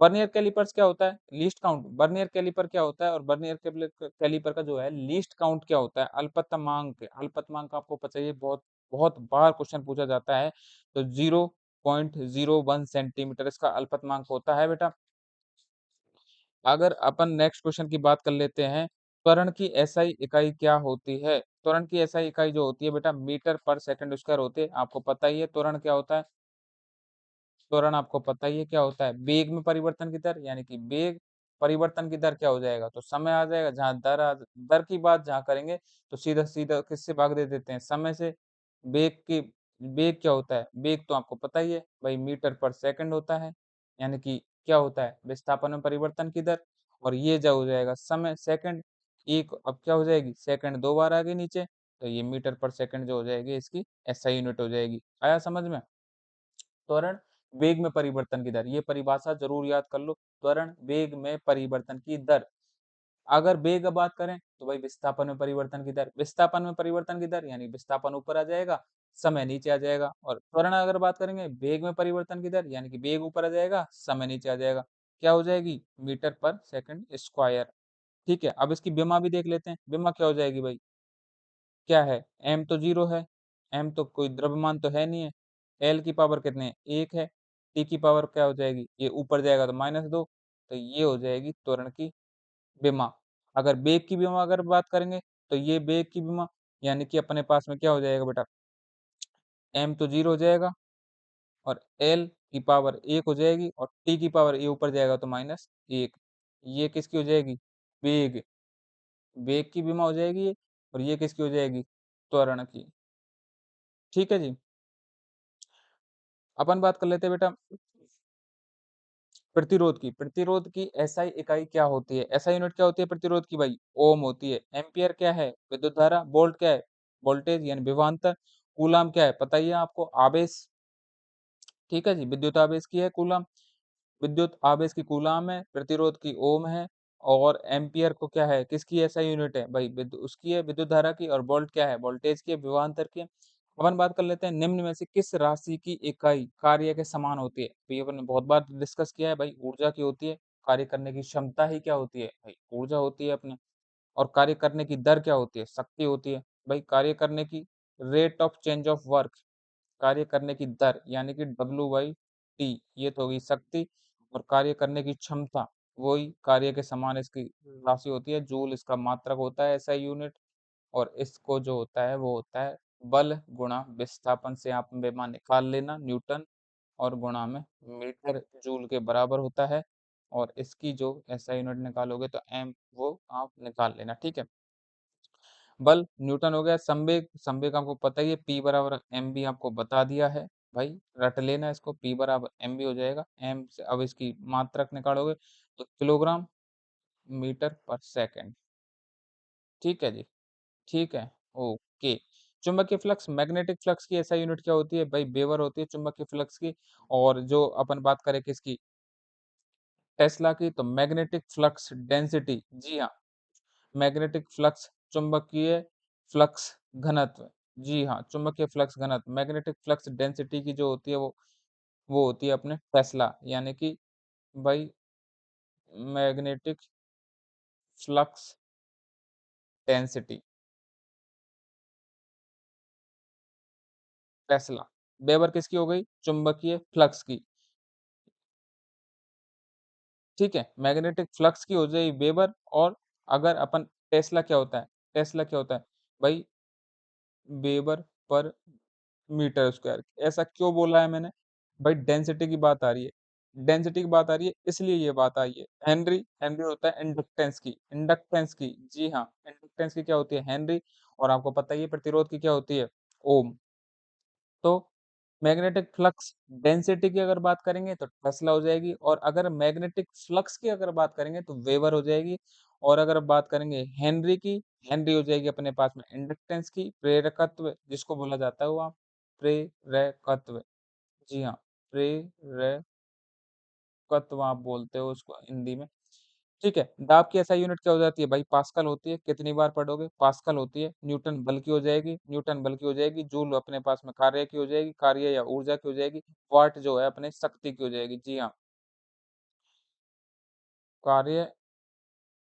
वर्नियर कैलिपर्स क्या होता है? Least count. वर्नियर कैलिपर क्या होता है और वर्नियर कैलिपर का जो है लीस्ट काउंट क्या होता है? अल्पतमांक। अल्पतमांक आपको पता ही है, बहुत बहुत बार क्वेश्चन पूछा जाता है। तो 0.01 सेंटीमीटर इसका अल्पतमांक होता है बेटा। अगर अपन नेक्स्ट क्वेश्चन की बात कर लेते हैं, त्वरण की एसआई इकाई क्या होती है? त्वरण की एसआई इकाई जो होती है बेटा मीटर पर सेकंड स्क्वायर होती है। आपको पता ही है त्वरण क्या होता है? त्वरण आपको पता ही है क्या होता है? वेग में परिवर्तन की दर, यानी कि वेग परिवर्तन की दर क्या हो जाएगा? तो समय आ जाएगा। जहाँ दर की बात जहाँ करेंगे तो सीधा सीधा किससे भाग दे देते हैं? समय से। वेग की वेग क्या होता है? वेग तो आपको पता ही है भाई मीटर पर सेकंड होता है, यानी कि क्या होता है? विस्थापन में परिवर्तन की दर। और ये जो हो जाएगा समय सेकंड। एक अब क्या हो जाएगी? सेकंड दो बार आगे नीचे, तो ये मीटर पर सेकंड जो हो जाएगी इसकी एसआई यूनिट हो जाएगी। आया समझ में? त्वरण वेग में परिवर्तन की दर, ये परिभाषा जरूर याद कर लो। त्वरण वेग में परिवर्तन की दर। अगर वेग की बात करें तो भाई विस्थापन में परिवर्तन की दर। विस्थापन में परिवर्तन की दर यानी विस्थापन ऊपर आ जाएगा, समय नीचे आ जाएगा। और त्वरण अगर बात करेंगे वेग में परिवर्तन की दर, यानी कि वेग ऊपर आ जाएगा, समय नीचे आ जाएगा। क्या हो जाएगी? Metre per second square. ठीक है, अब इसकी विमा भी देख लेते हैं। विमा क्या हो जाएगी भाई? क्या है? m तो 0 है, m तो कोई द्रव्यमान तो है नहीं है। l की पावर कितने है? 1 है। t की पावर क्या हो जाएगी? ये ऊपर जाएगा तो -2, तो ये हो जाएगी त्वरण की विमा। अगर वेग की विमा अगर बात करेंगे तो ये वेग की विमा, यानी कि अपने पास में क्या हो जाएगा बेटा? m तो 0 हो जाएगा और l की पावर 1 हो जाएगी और t की पावर ये ऊपर जाएगा तो -1। ये किसकी हो जाएगी? वेग। वेग की विमा हो जाएगी ये। और ये किसकी हो जाएगी? त्वरण की। ठीक है जी। अपन बात कर लेते हैं बेटा प्रतिरोध की। प्रतिरोध की एसआई इकाई क्या होती है? एसआई यूनिट क्या होती है प्रतिरोध की भाई? ओम होती है। एम्पियर क्या है? विद्युत धारा। वोल्ट क्या है? वोल्टेज यानी विभवांतर। कूलाम क्या है? पता ही है आपको, आवेश। ठीक है जी, विद्युत आवेश की है कूलाम। विद्युत आवेश की कूलाम है, प्रतिरोध की ओम है। और एम्पियर को क्या है? किसकी एसआई यूनिट है भाई? उसकी है विद्युत धारा की। और वोल्ट क्या है? वोल्टेज की है, विभवांतर की है। अपन बात कर लेते हैं निम्न में से किस राशि की इकाई कार्य के समान होती है? तो ये अपन ने बहुत बार डिस्कस किया है भाई, ऊर्जा की होती है। कार्य करने की क्षमता ही क्या होती है भाई? ऊर्जा होती है अपने। और कार्य करने की दर क्या होती है? शक्ति होती है। भाई कार्य करने की rate of change of work, कार्य करने की दर यानी कि W/T, ये तो होगी शक्ति। और कार्य करने की क्षमता वही कार्य के समान इसकी राशि होती है। जूल इसका मात्रक होता है, एसआई यूनिट। और इसको जो होता है वो होता है बल गुणा विस्थापन से आप बेमा निकाल लेना न्यूटन, और गुणा में मीटर जूल के बराबर होता है। और इसकी जो एसआई यूनिट निकालोगे तो एम वो आप निकाल लेना। ठीक है, बल न्यूटन हो गया। संवेग, संवेग आपको पता ही है, P बराबर एम बी आपको बता दिया है भाई, रट लेना इसको। P बराबर एम बी हो जाएगा। एम से अब इसकी मात्रक निकालोगे तो किलोग्राम मीटर पर सेकंड। ठीक है जी। ठीक है, ओके। चुंबकीय फ्लक्स, मैग्नेटिक फ्लक्स की एसआई यूनिट क्या होती है भाई? वेबर होती है चुंबकीय फ्लक्स की। और जो अपन बात करें किसकी? टेस्ला की, तो मैग्नेटिक फ्लक्स डेंसिटी। जी हाँ, मैग्नेटिक फ्लक्स चुंबकीय फ्लक्स घनत्व। जी हाँ, चुंबकीय फ्लक्स घनत्व मैग्नेटिक फ्लक्स डेंसिटी की जो होती है वो होती है अपने टेस्ला, यानी कि भाई magnetic flux density Tesla. Weber किसकी हो गई? चुंबकीय फ्लक्स की। ठीक है, मैग्नेटिक फ्लक्स की हो जाएगी वेबर। और अगर अपन टेस्ला क्या होता है? टेस्ला क्या होता है भाई? वेबर पर मीटर स्क्वायर। ऐसा क्यों बोला है मैंने भाई? डेंसिटी की बात आ रही है। डेंसिटी की बात आ रही है इसलिए ये बात आई है। हेनरी, हेनरी होता है इंडक्टेंस की। इंडक्टेंस की, जी हाँ, इंडक्टेंस की क्या होती है? हेनरी। और आपको पता ही है प्रतिरोध की क्या होती है? ओम। तो मैग्नेटिक फ्लक्स डेंसिटी की अगर बात करेंगे तो टेस्ला हो जाएगी। और अगर मैग्नेटिक फ्लक्स की अगर बात करेंगे तो वेबर हो जाएगी। और अगर बात करेंगे हेनरी की, हेनरी हो जाएगी अपने पास में इंडक्टेंस की। प्रेरकत्व जिसको बोला जाता है वो आप प्रेरकत्व। जी हाँ, प्रेरकत्व। कत्व आप बोलते हो उसको हिंदी में। ठीक है, दाब की एसआई यूनिट क्या हो जाती है भाई? पास्कल होती है। कितनी बार पढ़ोगे? पास्कल होती है। न्यूटन बल की हो जाएगी, न्यूटन बल की हो जाएगी। जूल अपने पास में कार्य की हो जाएगी, कार्य या ऊर्जा की हो जाएगी। वाट जो है अपने शक्ति की हो जाएगी। जी हाँ, कार्य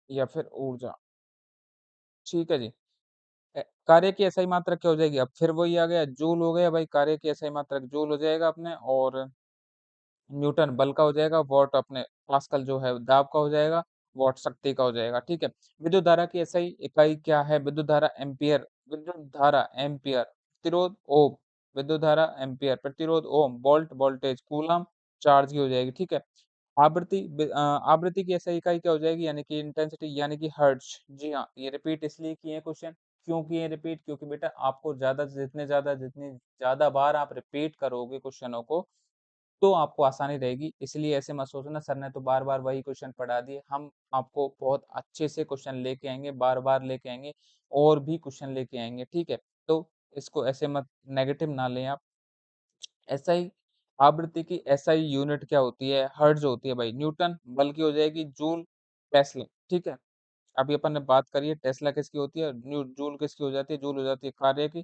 या फिर ऊर्जा। ठीक है जी। कार्य की एसआई मात्रक क्या हो जाएगी? अब फिर वही आ गया, जूल हो गया भाई, कार्य की एसआई मात्रक जूल हो जाएगा अपने, और न्यूटन बल का हो जाएगा, वॉट अपने पास्कल जो है दाब का हो जाएगा, वॉट शक्ति का हो जाएगा। ठीक है। विद्युत धारा की एसआई इकाई क्या है? विद्युत धारा एम्पियर, विद्युत धारा एम्पियर, प्रतिरोध ओम, विद्युत धारा एम्पियर, प्रतिरोध ओम, वोल्ट वोल्टेज, कूलम चार्ज की हो जाएगी। ठीक है। आवृत्ति की एसआई इकाई क्या हो जाएगी? यानी कि इंटेंसिटी, यानी कि हर्ट्ज। जी हाँ, ये रिपीट इसलिए किए क्वेश्चन, क्यों किए रिपीट? क्योंकि बेटा आपको जितनी ज्यादा बार आप रिपीट करोगे क्वेश्चनों को, तो आपको आसानी रहेगी। इसलिए ऐसे मत सोचना सर ने तो बार बार वही क्वेश्चन पढ़ा दिए। हम आपको बहुत अच्छे से क्वेश्चन लेके आएंगे, बार बार लेके आएंगे, और भी क्वेश्चन लेके आएंगे। ठीक है, तो इसको ऐसे मत नेगेटिव ना लें आप। एसआई आवृत्ति की एसआई यूनिट क्या होती है? हर्ट्ज होती है भाई। न्यूटन बल की हो जाएगी जूल, टेस्ला। ठीक है, अभी अपन ने बात करी है टेस्ला किसकी होती है, जूल किसकी हो जाती है? जूल हो जाती है कार्य की,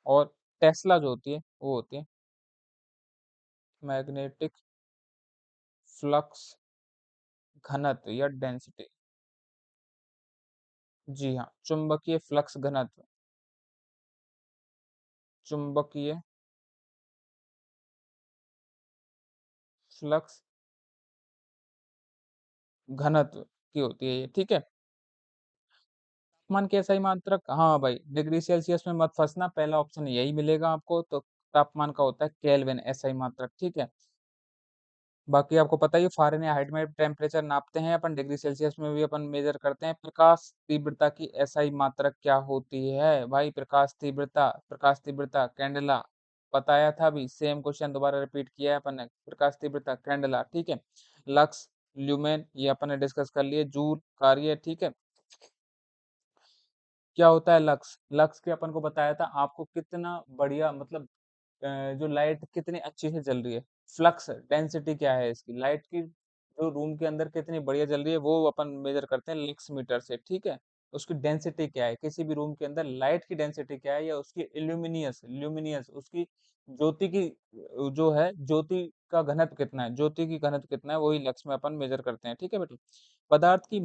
और टेस्ला जो होती है वो होती है मैग्नेटिक फ्लक्स घनत्व या डेंसिटी। जी हाँ, चुंबकीय फ्लक्स घनत्व, चुंबकीय फ्लक्स घनत्व की होती है ये। ठीक है। तापमान की सही मात्रक, हाँ भाई, डिग्री सेल्सियस में मत फंसना, पहला ऑप्शन यही मिलेगा आपको। तो तापमान का होता है केल्विन एसआई मात्रक। ठीक है। बाकी आपको पता ही है फ़ारेनहाइट में टेम्परेचर नापते हैं अपन, डिग्री सेल्सियस में भी अपन मेजर करते हैं। प्रकाश तीव्रता की एसआई मात्रक क्या होती है भाई? प्रकाश तीव्रता कैंडेला, बताया था अभी, सेम क्वेश्चन दोबारा रिपीट किया है अपन ने। प्रकाश तीव्रता कैंडेला। ठीक है। लक्स, ल्यूमेन ये अपन ने डिस्कस कर लिए। जूल, कार्य। ठीक है। क्या होता है लक्स? लक्स के अपन को बताया था आपको, कितना बढ़िया मतलब जो लाइट कितनी अच्छी से जल रही है। फ्लक्स डेंसिटी क्या है इसकी, लाइट की जो रूम के अंदर कितनी बढ़िया जल रही है, वो अपन मेजर करते हैं लक्स मीटर से। ठीक है। उसकी डेंसिटी क्या है, किसी भी रूम के अंदर लाइट की डेंसिटी क्या है, या उसकी इल्यूमिनियस ल्यूमिनियस उसकी ज्योति की जो है, ज्योति का घनत्व कितना है, ज्योति की घनत्व कितना है, वही लक्स में अपन मेजर करते हैं। ठीक है बेटा। पदार्थ की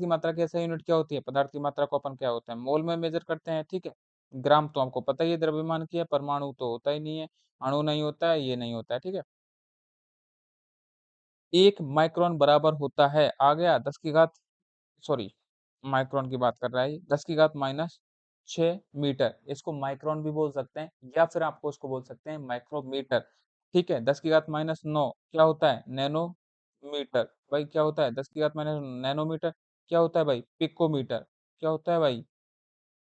मात्रा की ऐसा यूनिट क्या होती है? पदार्थ की मात्रा को अपन क्या होता है, मोल में मेजर करते हैं। ठीक है। ग्राम तो आपको पता ही है द्रव्यमान की है, परमाणु तो होता ही नहीं है, अणु नहीं होता है, ये नहीं होता है। ठीक है। एक माइक्रोन बराबर होता है, आ गया 10 की घात, सॉरी, माइक्रोन की बात कर रहा है, 10 की घात -6 मीटर। इसको माइक्रोन भी बोल सकते हैं, या फिर आपको इसको बोल सकते हैं माइक्रोमीटर। ठीक है। 10 की घात -9 क्या होता है? नैनोमीटर। भाई क्या होता है? 10 की घात नैनोमीटर क्या होता है भाई? पिकोमीटर। क्या होता है भाई?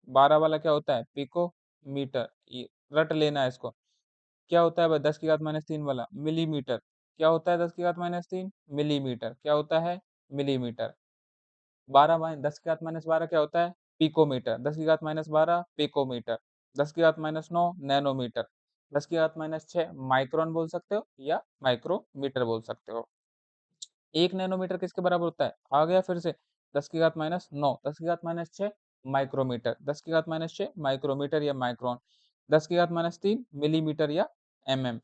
12 वाला क्या होता है? पिकोमीटर। ये रट लेना है इसको। क्या होता है भाई 10 की घात -3 वाला? मिलीमीटर। क्या होता है 10 की घात -3? मिलीमीटर। क्या होता है? मिलीमीटर। 10 की घात -12 क्या होता है? पिकोमीटर। 10 की घात -12 पिकोमीटर। 10 की घात -9 नैनोमीटर। 10 की घात -6 माइक्रोन बोल सकते हो, या माइक्रोमीटर बोल सकते हो। 1 नैनोमीटर किसके बराबर होता है? आ गया फिर से, 10 की घात -9, 10 की घात -6 माइक्रोमीटर, 10 की घात -6 माइक्रोमीटर या माइक्रोन, 10 की घात-3 मिलीमीटर या mm।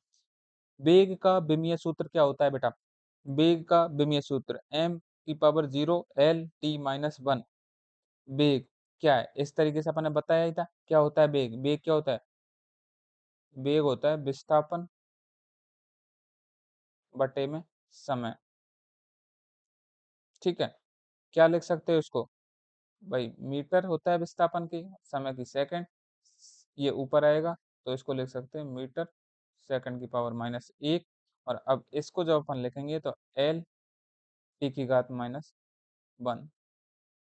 वेग का विमीय सूत्र क्या होता है बेटा? वेग का विमीय सूत्र m⁻0 l t-1। वेग क्या है? इस तरीके से अपन ने बताया ही था। क्या होता है वेग? वेग क्या होता है? वेग होता है विस्थापन बटे में समय। ठीक है। क्या लिख सकते हो इसको? भाई मीटर होता है विस्थापन की, समय की सेकंड, ये ऊपर आएगा, तो इसको लिख सकते हैं मीटर सेकंड की पावर -1। और अब इसको जब अपन लिखेंगे तो एल टी की घात -1।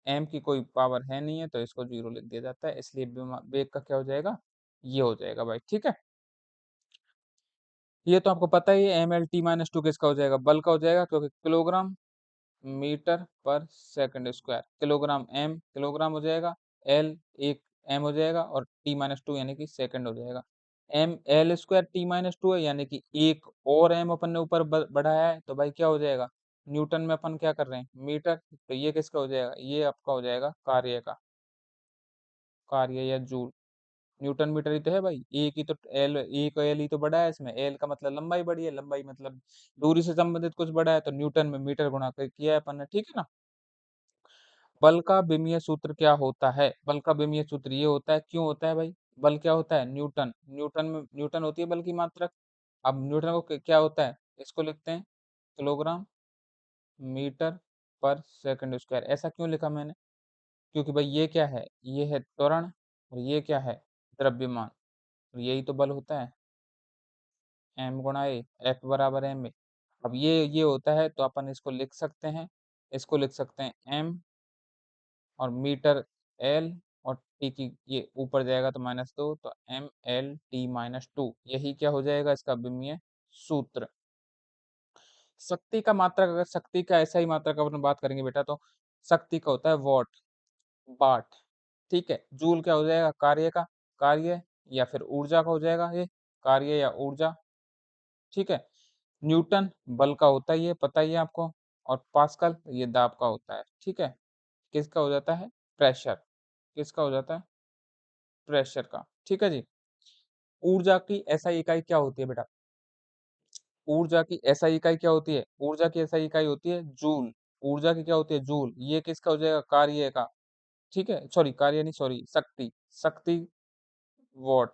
एम की कोई पावर है नहीं है, तो इसको 0 लिख दिया जाता है, इसलिए वेग का क्या हो जाएगा? ये हो जाएगा भाई। ठीक है। ये तो आपको पता ही है, mL t-2 किसका हो जाएगा? बल का हो जाएगा, क्योंकि kilogram metre per second square. Kilogram M kilogram हो जाएगा, एल एक एम हो जाएगा, और t-2 यानी कि सेकंड हो जाएगा। M L square T minus two है, यानी कि एक और एम अपन ने ऊपर बढ़ाया है, तो भाई क्या हो जाएगा, न्यूटन में अपन क्या कर रहे हैं, मीटर, तो ये किसका हो जाएगा, ये आपका हो जाएगा कार्य का, कार्य या जूल। न्यूटन मीटर ही तो है भाई, एक ही तो एल, एक एल ही तो बड़ा है इसमें, एल का मतलब लंबाई बड़ी है, लंबाई मतलब दूरी से संबंधित कुछ बड़ा है, तो न्यूटन में मीटर गुणा कर किया है अपन ने, ठीक है ना। बल का विमीय सूत्र क्या होता है, बल का विमीय सूत्र ये होता है, क्यों होता है भाई, बल क्या होता है, न्यूटन, न्यूटन में न्यूटन होती है बल की मात्रक। अब न्यूटन को क्या होता है, इसको लिखते हैं kilogram metre per second square. ऐसा क्यों लिखा मैंने, क्योंकि भाई ये क्या है, ये है त्वरण, और ये क्या है, द्रव्यमान, और यही तो बल होता है, एम गुणा ए, एफ बराबर एम ए। अब ये होता है, तो अपन इसको लिख सकते हैं, इसको लिख सकते हैं एम, और मीटर एल, और टी की ये ऊपर जाएगा तो -2, तो M L T minus two, यही क्या हो जाएगा इसका विमीय सूत्र। शक्ति का मात्रक, अगर शक्ति का ऐसा ही मात्रक अपन बात करेंगे बेटा, तो शक्ति का होता है वॉट, वाट, ठीक है। जूल क्या हो जाएगा, कार्य का, कार्य या फिर ऊर्जा का हो जाएगा, ये कार्य या ऊर्जा, ठीक है। न्यूटन बल का होता ही है, पता ही है आपको, और पास्कल ये दाब का होता है, ठीक है। किसका हो जाता है, प्रेशर, किसका हो जाता है, प्रेशर का, ठीक है जी। ऊर्जा की एसआई इकाई क्या होती है बेटा, ऊर्जा की एसआई इकाई क्या होती है, ऊर्जा की एसआई इकाई होती है जूल, ऊर्जा की क्या होती है, जूल, ये किसका हो जाएगा, कार्य का, ठीक है, सॉरी कार्य नहीं, सॉरी शक्ति, शक्ति वॉट,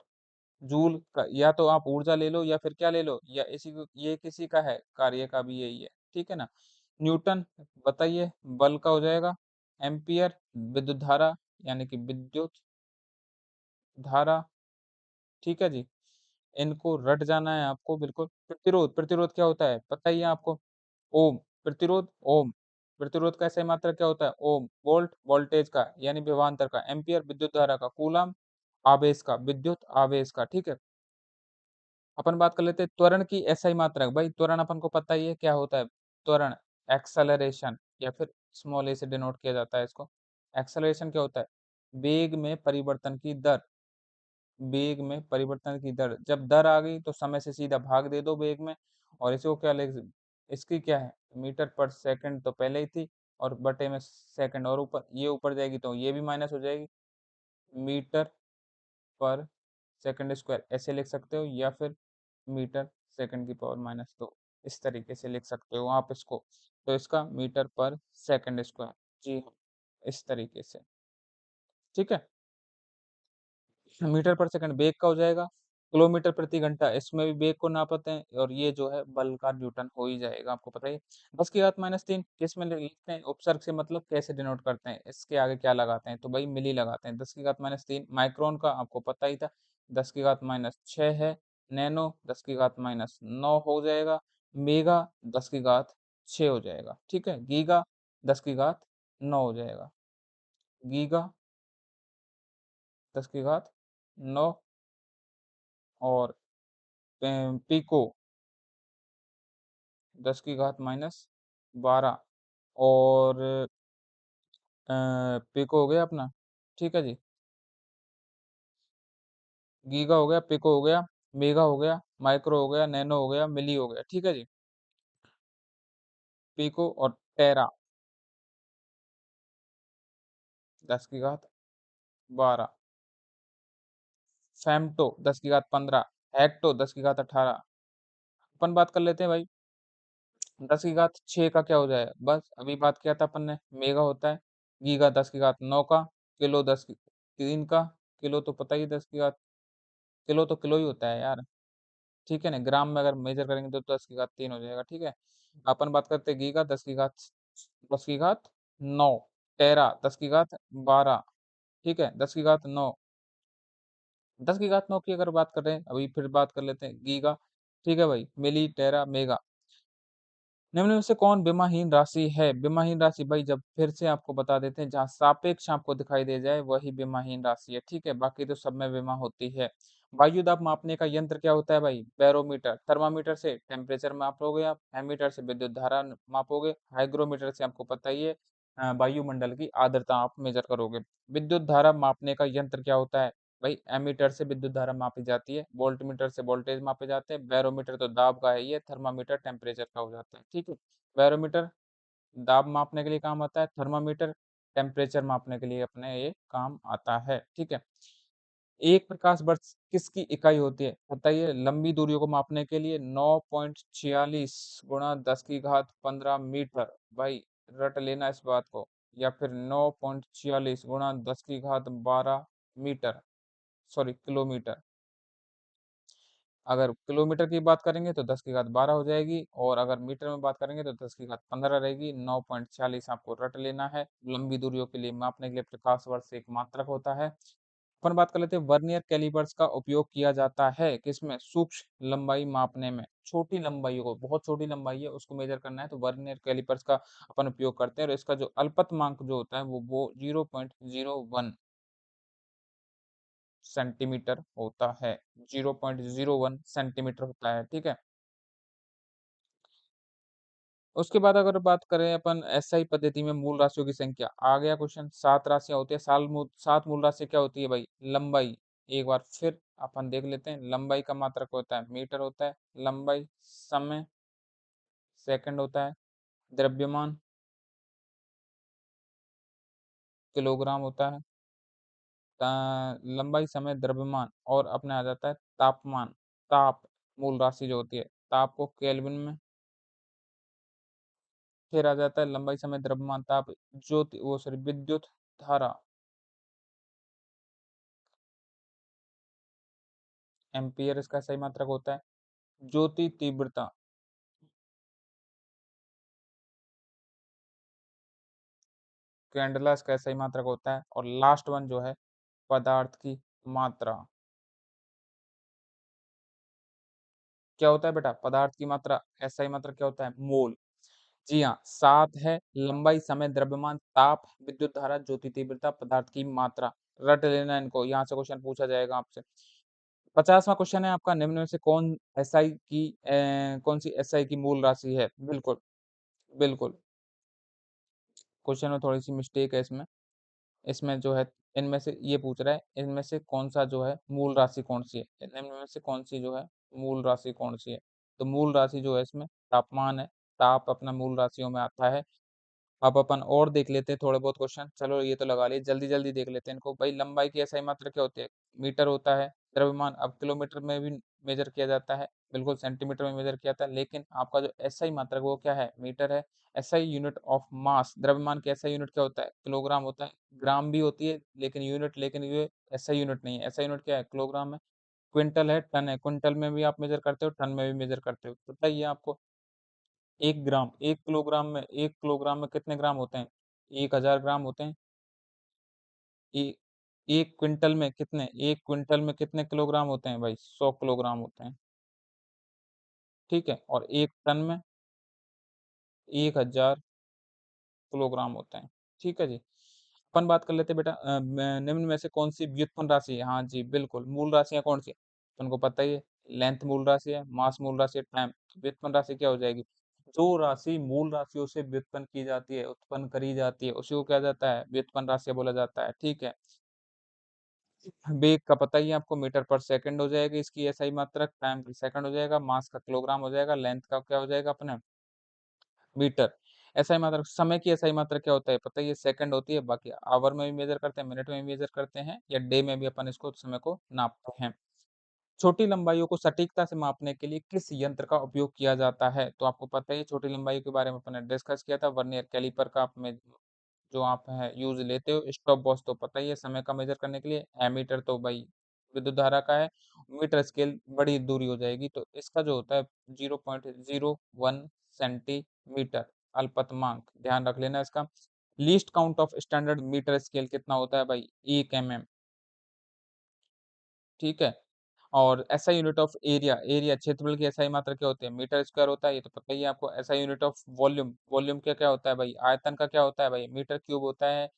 जूल का, या तो आप ऊर्जा ले लो या फिर क्या ले लो, या इसी को, ये किसी का है, कार्य का भी यही है, ठीक है ना। न्यूटन बताइए, बल का हो जाएगा एम्पियर, विद्युत धारा यानी कि विद्युत धारा, ठीक है जी। इनको रट जाना है आपको बिल्कुल। प्रतिरोध, प्रतिरोध क्या होता है पता ही है आपको, ओम, प्रतिरोध ओम, प्रतिरोध का ऐसा मात्रा क्या होता है, ओम, वोल्ट वोल्टेज का यानी विभवांतर का, एम्पियर विद्युत धारा का, कूलम आवेश का, विद्युत आवेश का, ठीक है। अपन बात कर लेते हैं त्वरण की एसआई मात्रक, भाई त्वरण अपन को पता ही है क्या होता है, त्वरण एक्सेलरेशन, या फिर स्मॉल ए से डिनोट किया जाता है इसको। एक्सेलरेशन क्या होता है, वेग में परिवर्तन की दर, वेग में परिवर्तन की दर, जब दर आ गई तो समय से सीधा भाग दे दो वेग में, और इसको क्या ले, इसकी क्या है, मीटर पर सेकंड तो पहले ही थी, और बटे में सेकंड, और ऊपर ये ऊपर जाएगी तो ये भी माइनस हो जाएगी, मीटर पर सेकंड स्क्वायर ऐसे लिख सकते हो, या फिर मीटर सेकंड की पावर -2, इस तरीके से लिख सकते हो आप इसको, तो इसका मीटर पर सेकंड स्क्वायर, जी हाँ, इस तरीके से, ठीक है। मीटर पर सेकंड बेग का हो जाएगा, किलोमीटर प्रति घंटा इसमें भी बेग को नापते हैं, और ये जो है बल का न्यूटन हो ही जाएगा, आपको पता ही है। 10 की घात -3 किस में लिखते हैं, उपसर्ग से मतलब कैसे डिनोट करते हैं, इसके आगे क्या लगाते हैं, तो भाई मिली लगाते हैं। 10 की घात -3 माइक्रोन का आपको पता ही था, 10 की घात -6 है, नैनो 10 की घात -9 हो जाएगा, मेगा 10 की घात 6 हो जाएगा, ठीक है, गीगा 10 की घात 9 हो जाएगा, गीगा 10 की घात 9, और पिको 10 की घात -12, और पिको हो गया अपना, ठीक है जी, गीगा हो गया, पिको हो गया, मेगा हो गया, माइक्रो हो गया, नैनो हो गया, मिली हो गया, ठीक है जी। पिको और टेरा 10 की घात 12, फेम्टो 10 की घात 15, हेक्टो 10 की घात 18। अपन बात कर लेते हैं भाई 10 की घात 6 का क्या हो जाएगा, बस अभी बात किया था अपन ने, मेगा होता है, गीगा 10 की घात 9 का, किलो 10 की 3 का, किलो तो पता ही 10 की घात, किलो तो किलो ही होता है यार, ठीक है ना, ग्राम में अगर मेजर करेंगे तो 10 की घात 3 हो जाएगा, ठीक है। अपन बात करते हैं गीगा 10 की घात 9, टेरा 10 की घात 12, ठीक है, 10 की घात 9, 10 की घात 9 की अगर बात कर रहे हैं, अभी फिर बात कर लेते हैं गीगा, ठीक है भाई, मिली टेरा मेगा। निम्न में से कौन विमाहीन राशि है, विमाहीन राशि भाई जब फिर से आपको बता देते हैं, जहाँ सापेक्ष आपको दिखाई दे जाए वही विमाहीन राशि है, ठीक है, बाकी तो सब में विमा होती है। वायु दाब मापने का यंत्र क्या होता है भाई, बैरोमीटर, थर्मामीटर से टेम्परेचर मापोगे आप, एमीटर से विद्युत धारा मापोगे, हाइग्रोमीटर से आपको पता ही है वायुमंडल की आर्द्रता आप मेजर करोगे। विद्युत धारा मापने का यंत्र क्या होता है, भाई एमीटर से विद्युत धारा मापी जाती है, वोल्टमीटर से वोल्टेज मापे जाते हैं, बैरोमीटर तो दाब का है, ये थर्मामीटर टेम्परेचर का हो जाता है। ठीक है, बैरोमीटर दाब मापने के लिए काम आता है, थर्मामीटर टेम्परेचर मापने के लिए अपने ये काम आता है। ठीक है, एक प्रकाश वर्ष किसकी इकाई होती है बताइए? लंबी दूरियों को मापने के लिए 9.46 गुणा 10 की घात 15 मीटर। भाई रट लेना इस बात को, या फिर 9.46 गुणा 10 की घात 12 मीटर, सॉरी किलोमीटर। अगर किलोमीटर की बात करेंगे तो 10 की घात 12 हो जाएगी, और अगर मीटर में बात करेंगे तो 10 की घात 15 रहेगी। 9.46 आपको रट लेना है। लंबी दूरियों के लिए मापने के लिए प्रकाश वर्ष एक मात्रक होता है। अपन बात कर लेते हैं, वर्नियर कैलिपर्स का उपयोग किया जाता है किसमें? सूक्ष्म लंबाई मापने में। छोटी लंबाई को, बहुत छोटी लंबाई है उसको मेजर करना है तो वर्नियर कैलिपर्स का अपन उपयोग करते हैं, और इसका जो अल्पतमांक जो होता है वो 0.01 सेंटीमीटर होता है। 0.01 सेंटीमीटर होता है। ठीक है, उसके बाद अगर बात करें अपन एसआई पद्धति में मूल राशियों की संख्या, आ गया क्वेश्चन। 7 राशियां होती है, 7 मूल राशि क्या होती है भाई? लंबाई। एक बार फिर अपन देख लेते हैं, लंबाई का मात्रक होता है मीटर होता है, लंबाई समय सेकंड होता है, द्रव्यमान किलोग्राम होता है, लंबाई समय द्रव्यमान, और अपने आ जाता है तापमान। ताप मूल राशि जो होती है, ताप को केल्विन में, फिर आ जाता है लंबाई समय द्रव्यमान ताप, ज्योति वो सॉरी विद्युत धारा, एम्पियर इसका सही मात्रक होता है। ज्योति तीव्रता, कैंडला इसका सही मात्रक होता है। और लास्ट वन जो है, पदार्थ की मात्रा। क्या होता है बेटा? पदार्थ की मात्रा, एसआई मात्रक क्या होता है? मोल। जी हाँ, 7 है लंबाई समय द्रव्यमान ताप विद्युत धारा ज्योति तीव्रता पदार्थ की मात्रा। रट लेना इनको, यहाँ से क्वेश्चन पूछा जाएगा आपसे। 50वां क्वेश्चन है आपका, निम्न में से कौन सी एसआई की मूल राशि है? बिल्कुल बिल्कुल, क्वेश्चन में थोड़ी सी मिस्टेक है इसमें। इसमें जो है, इनमें से ये पूछ रहा है, इनमें से कौन सा जो है मूल राशि कौन सी है? इनमें से कौन सी जो है मूल राशि कौन सी है? तो मूल राशि जो है इसमें तापमान है। ताप अपना मूल राशियों में आता है। अब अपन और देख लेते हैं थोड़े बहुत क्वेश्चन, चलो ये तो लगा लिए, जल्दी जल्दी देख लेते हैं इनको। भाई लंबाई की एसआई मात्रा क्या होती है? मीटर होता है। द्रव्यमान अब किलोमीटर में भी मेजर किया जाता है, बिल्कुल सेंटीमीटर में मेजर किया जाता है, लेकिन आपका जो एसआई मात्रक वो क्या है? मीटर है। एसआई यूनिट ऑफ मास, द्रव्यमान की एसआई यूनिट क्या होता है? किलोग्राम होता है। ग्राम भी होती है लेकिन यूनिट, लेकिन ये एसआई यूनिट नहीं है। एसआई यूनिट क्या है? किलोग्राम है। क्विंटल है, टन है, क्विंटल में भी आप मेजर करते हो, टन में भी मेजर करते हो। पता ही है आपको। 1 ग्राम, 1 किलोग्राम में कितने ग्राम होते हैं? 1000 ग्राम होते हैं। ए, एक क्विंटल में कितने, 1 क्विंटल में कितने किलोग्राम होते हैं भाई? 100 किलोग्राम होते हैं। ठीक है, और 1 टन में 1000 किलोग्राम होते हैं। ठीक है जी, अपन बात कर लेते हैं बेटा, निम्न में से कौन सी व्युत्पन्न राशि है? हाँ जी बिल्कुल, मूल राशियां कौन सी? तुमको पता ही है, लेंथ मूल राशि है, मास मूल राशि है, टाइम। व्युत्पन्न राशि क्या हो जाएगी? जो राशि मूल राशियों से व्युत्पन्न की जाती है, उत्पन्न करी जाती है, उसी को क्या जाता है? व्युत्पन्न राशि बोला जाता है। ठीक है, वेग का पता ही है आपको, मीटर पर सेकंड हो जाएगी इसकी एसआई मात्रक, टाइम का सेकंड हो जाएगा, मास का किलोग्राम हो जाएगा, लेंथ का क्या हो जाएगा अपने? मीटर। एसआई मात्रक, समय की एसआई मात्रक क्या होता है पता है? ये सेकंड होती है। बाकी आवर में भी मेजर करते हैं, मिनट में भी मेजर करते हैं, या डे में भी अपन इसको समय को नापते हैं। छोटी लंबाइयों को सटीकता से मापने के लिए किस यंत्र का उपयोग किया जाता है? तो आपको पता ही है, छोटी लंबाई के बारे में अपन ने डिस्कस किया था। वर्नियर कैलिपर का आप में जो आप है यूज लेते हो। स्टॉप वॉच तो पता ही है समय का मेजर करने के लिए। एमीटर तो भाई विद्युत धारा का है। मीटर स्केल बड़ी दूरी हो जाएगी, तो इसका जो होता है 0.01 सेंटीमीटर अल्पतमांक, ध्यान रख लेना इसका। Least count of standard metre scale कितना होता है भाई? 1 mm। ठीक है, और SI unit of area, area क्षेत्रफल की एसआई मात्रा क्या होती है? मीटर स्क्वायर होता है, ये तो पता ही है आपको। SI unit of volume, volume क्या क्या होता है भाई? आयतन का क्या होता है भाई? मीटर क्यूब होता है।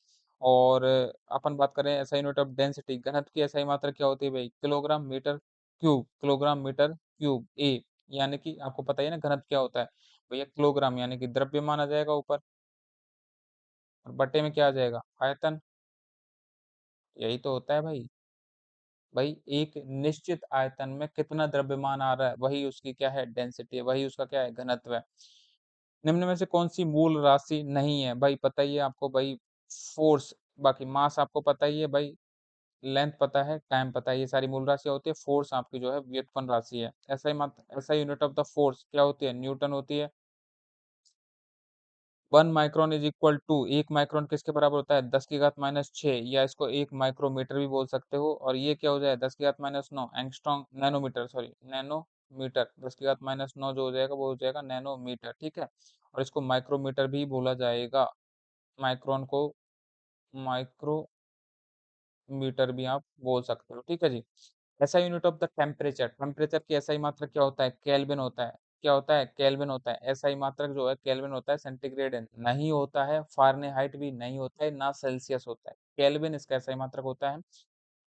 और अपन बात करें एसआई यूनिट ऑफ डेंसिटी, घनत्व की एसआई मात्रा क्या होती है भाई? Kilogram metre cube, kilogram metre cube ए। यानी कि आपको पता ही है ना घनत्व क्या होता है भैया? किलोग्राम, यानी कि द्रव्यमान आ जाएगा ऊपर, और बटे में क्या आ जाएगा? आयतन। यही तो होता है भाई। भाई एक निश्चित आयतन में कितना द्रव्यमान आ रहा है, वही उसकी क्या है, डेंसिटी है, वही उसका क्या है, घनत्व है। निम्न में से कौन सी मूल राशि नहीं है, भाई पता ही है आपको भाई, फोर्स। बाकी मास आपको पता ही है भाई, लेंथ पता है, टाइम पता है, ये सारी मूल राशियां होती है। फोर्स आपकी जो है व्युत्पन्न राशि है। ऐसा ही मत, ऐसा यूनिट ऑफ द फोर्स क्या होती है, न्यूटन होती है। 1 micron is equal to, 1 micron किसके बराबर होता है, 10⁻⁶, या इसको 1 माइक्रोमीटर भी बोल सकते हो। और ये क्या हो जाए, 10⁻⁹ एंगस्ट्रॉम, नैनोमीटर, सॉरी नैनोमीटर, 10⁻⁹ जो हो जाएगा वो हो जाएगा नैनोमीटर, ठीक है। और इसको माइक्रोमीटर भी बोला जाएगा, माइक्रोन को माइक्रोमीटर भी आप बोल सकते हो, ठीक है जी। ऐसा unit of the temperature, temperature की ऐसा ही मात्रक क्या होता है, केल्विन होता है। क्या होता है, केल्विन होता है। ऐसा ही मात्रक जो है केल्विन होता है, सेंटीग्रेड नहीं होता है, फारेनहाइट भी नहीं होता है, ना सेल्सियस होता है, केल्विन इसका ऐसा ही मात्रक होता है।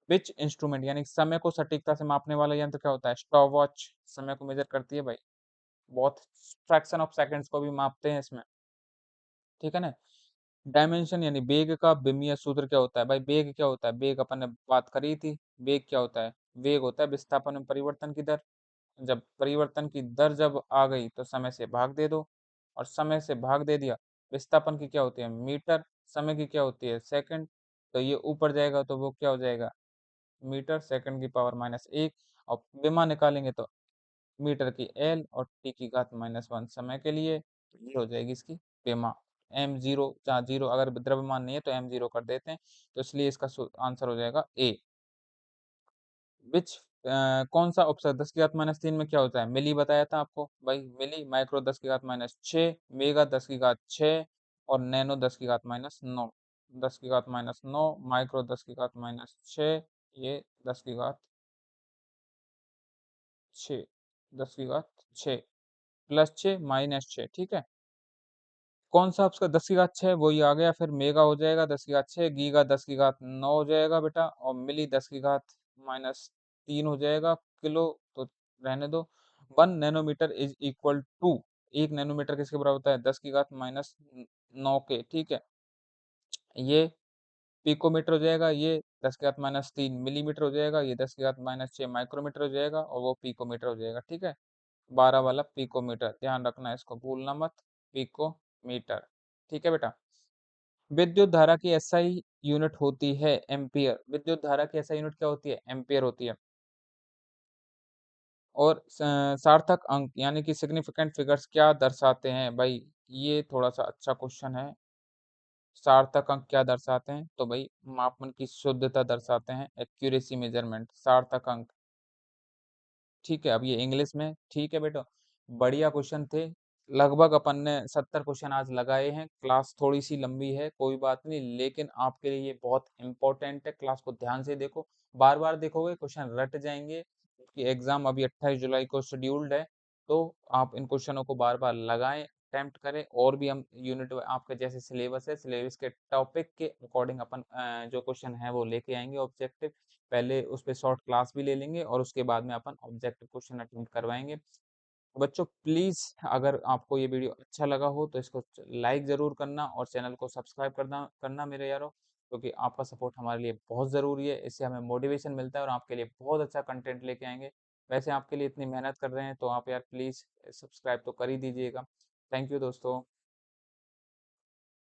विच इंस्ट्रूमेंट, यानी समय को सटीकता से मापने वाला यंत्र क्या होता है, स्टॉप वॉच, समय को मेजर करती है भाई, बहुत फ्रैक्शन ऑफ सेकंड्स को भी मापते हैं इसमें, ठीक है ना। डायमेंशन यानी वेग का विमीय सूत्र क्या होता है, भाई वेग क्या होता है, वेग अपन ने बात करी थी। वेग क्या होता है, वेग होता है विस्थापन में परिवर्तन की दर। जब परिवर्तन की दर जब आ गई तो समय से भाग दे दो, और समय से भाग दे दिया, विस्थापन की क्या होती है मीटर, समय की क्या होती है सेकंड, तो ये ऊपर जाएगा तो वो क्या हो जाएगा, मीटर सेकंड की पावर -1। और विमा निकालेंगे तो मीटर की एल और टी की घात -1 समय के लिए, तो ये हो जाएगी इसकी विमा। एम जीरो, जहाँ जीरो अगर द्रव्यमान नहीं है तो एम जीरो कर देते हैं, तो इसलिए इसका आंसर हो जाएगा ए। विच कौन सा उपसर्ग 10⁻³ में क्या होता है, मिली बताया था आपको भाई, मिली, माइक्रो 10⁻⁶, मेगा 10⁻6, और नैनो 10⁻⁹, 10⁻⁹, माइक्रो 10⁻⁶, ये 10⁻6, 10⁻6 +6 -6, ठीक है। कौन सा आपका 10⁻6 वही आ गया, फिर मेगा हो जाएगा 10⁻6, गीगा 10⁻9 हो जाएगा बेटा, और मिली 10⁻³ हो जाएगा, किलो तो रहने दो। 1 nanometre is equal to, 1 nanometre किसके बराबर होता है, 10⁻⁹ के, ठीक है। ये पिकोमीटर हो जाएगा, ये 10⁻³ मिलीमीटर हो जाएगा, ये 10⁻⁶ माइक्रोमीटर हो जाएगा, और वो पिकोमीटर हो जाएगा, ठीक है। 12 वाला पिकोमीटर, ध्यान रखना है, इसको भूलना मत, पिकोमीटर, ठीक है बेटा। विद्युत धारा की एसआई यूनिट होती है एम्पियर, विद्युत धारा की एसआई यूनिट क्या होती है, एम्पियर होती है। और सार्थक अंक यानी कि सिग्निफिकेंट फिगर्स क्या दर्शाते हैं, भाई ये थोड़ा सा अच्छा क्वेश्चन है। सार्थक अंक क्या दर्शाते हैं, तो भाई मापन की शुद्धता दर्शाते हैं, एक्यूरेसी मेजरमेंट, सार्थक अंक, ठीक है। अब ये इंग्लिश में, ठीक है बेटा। बढ़िया क्वेश्चन थे, लगभग अपन ने 70 क्वेश्चन आज लगाए हैं। क्लास थोड़ी सी लंबी है, कोई बात नहीं, लेकिन आपके लिए ये बहुत इंपॉर्टेंट है। क्लास को ध्यान से देखो, बार बार देखोगे क्वेश्चन रट जाएंगे, क्योंकि एग्जाम अभी 28 जुलाई को शेड्यूल्ड है। तो आप इन क्वेश्चनों को बार बार लगाएं, अटेम्प्ट करें। और भी हम यूनिट आपके जैसे सिलेबस है, सिलेबस के टॉपिक के अकॉर्डिंग अपन जो क्वेश्चन है वो लेके आएंगे ऑब्जेक्टिव। पहले उस पे शॉर्ट क्लास भी ले लेंगे, और उसके बाद में अपन ऑब्जेक्टिव क्वेश्चन अटेम्प्ट करवाएंगे। तो बच्चों प्लीज, अगर आपको ये वीडियो अच्छा लगा हो तो इसको लाइक जरूर करना, और चैनल को सब्सक्राइब करना करना मेरे यारों, क्योंकि आपका सपोर्ट हमारे लिए बहुत ज़रूरी है। इससे हमें मोटिवेशन मिलता है, और आपके लिए बहुत अच्छा कंटेंट लेके आएंगे। वैसे आपके लिए इतनी मेहनत कर रहे हैं, तो आप यार प्लीज़ सब्सक्राइब तो कर ही दीजिएगा। थैंक यू दोस्तों।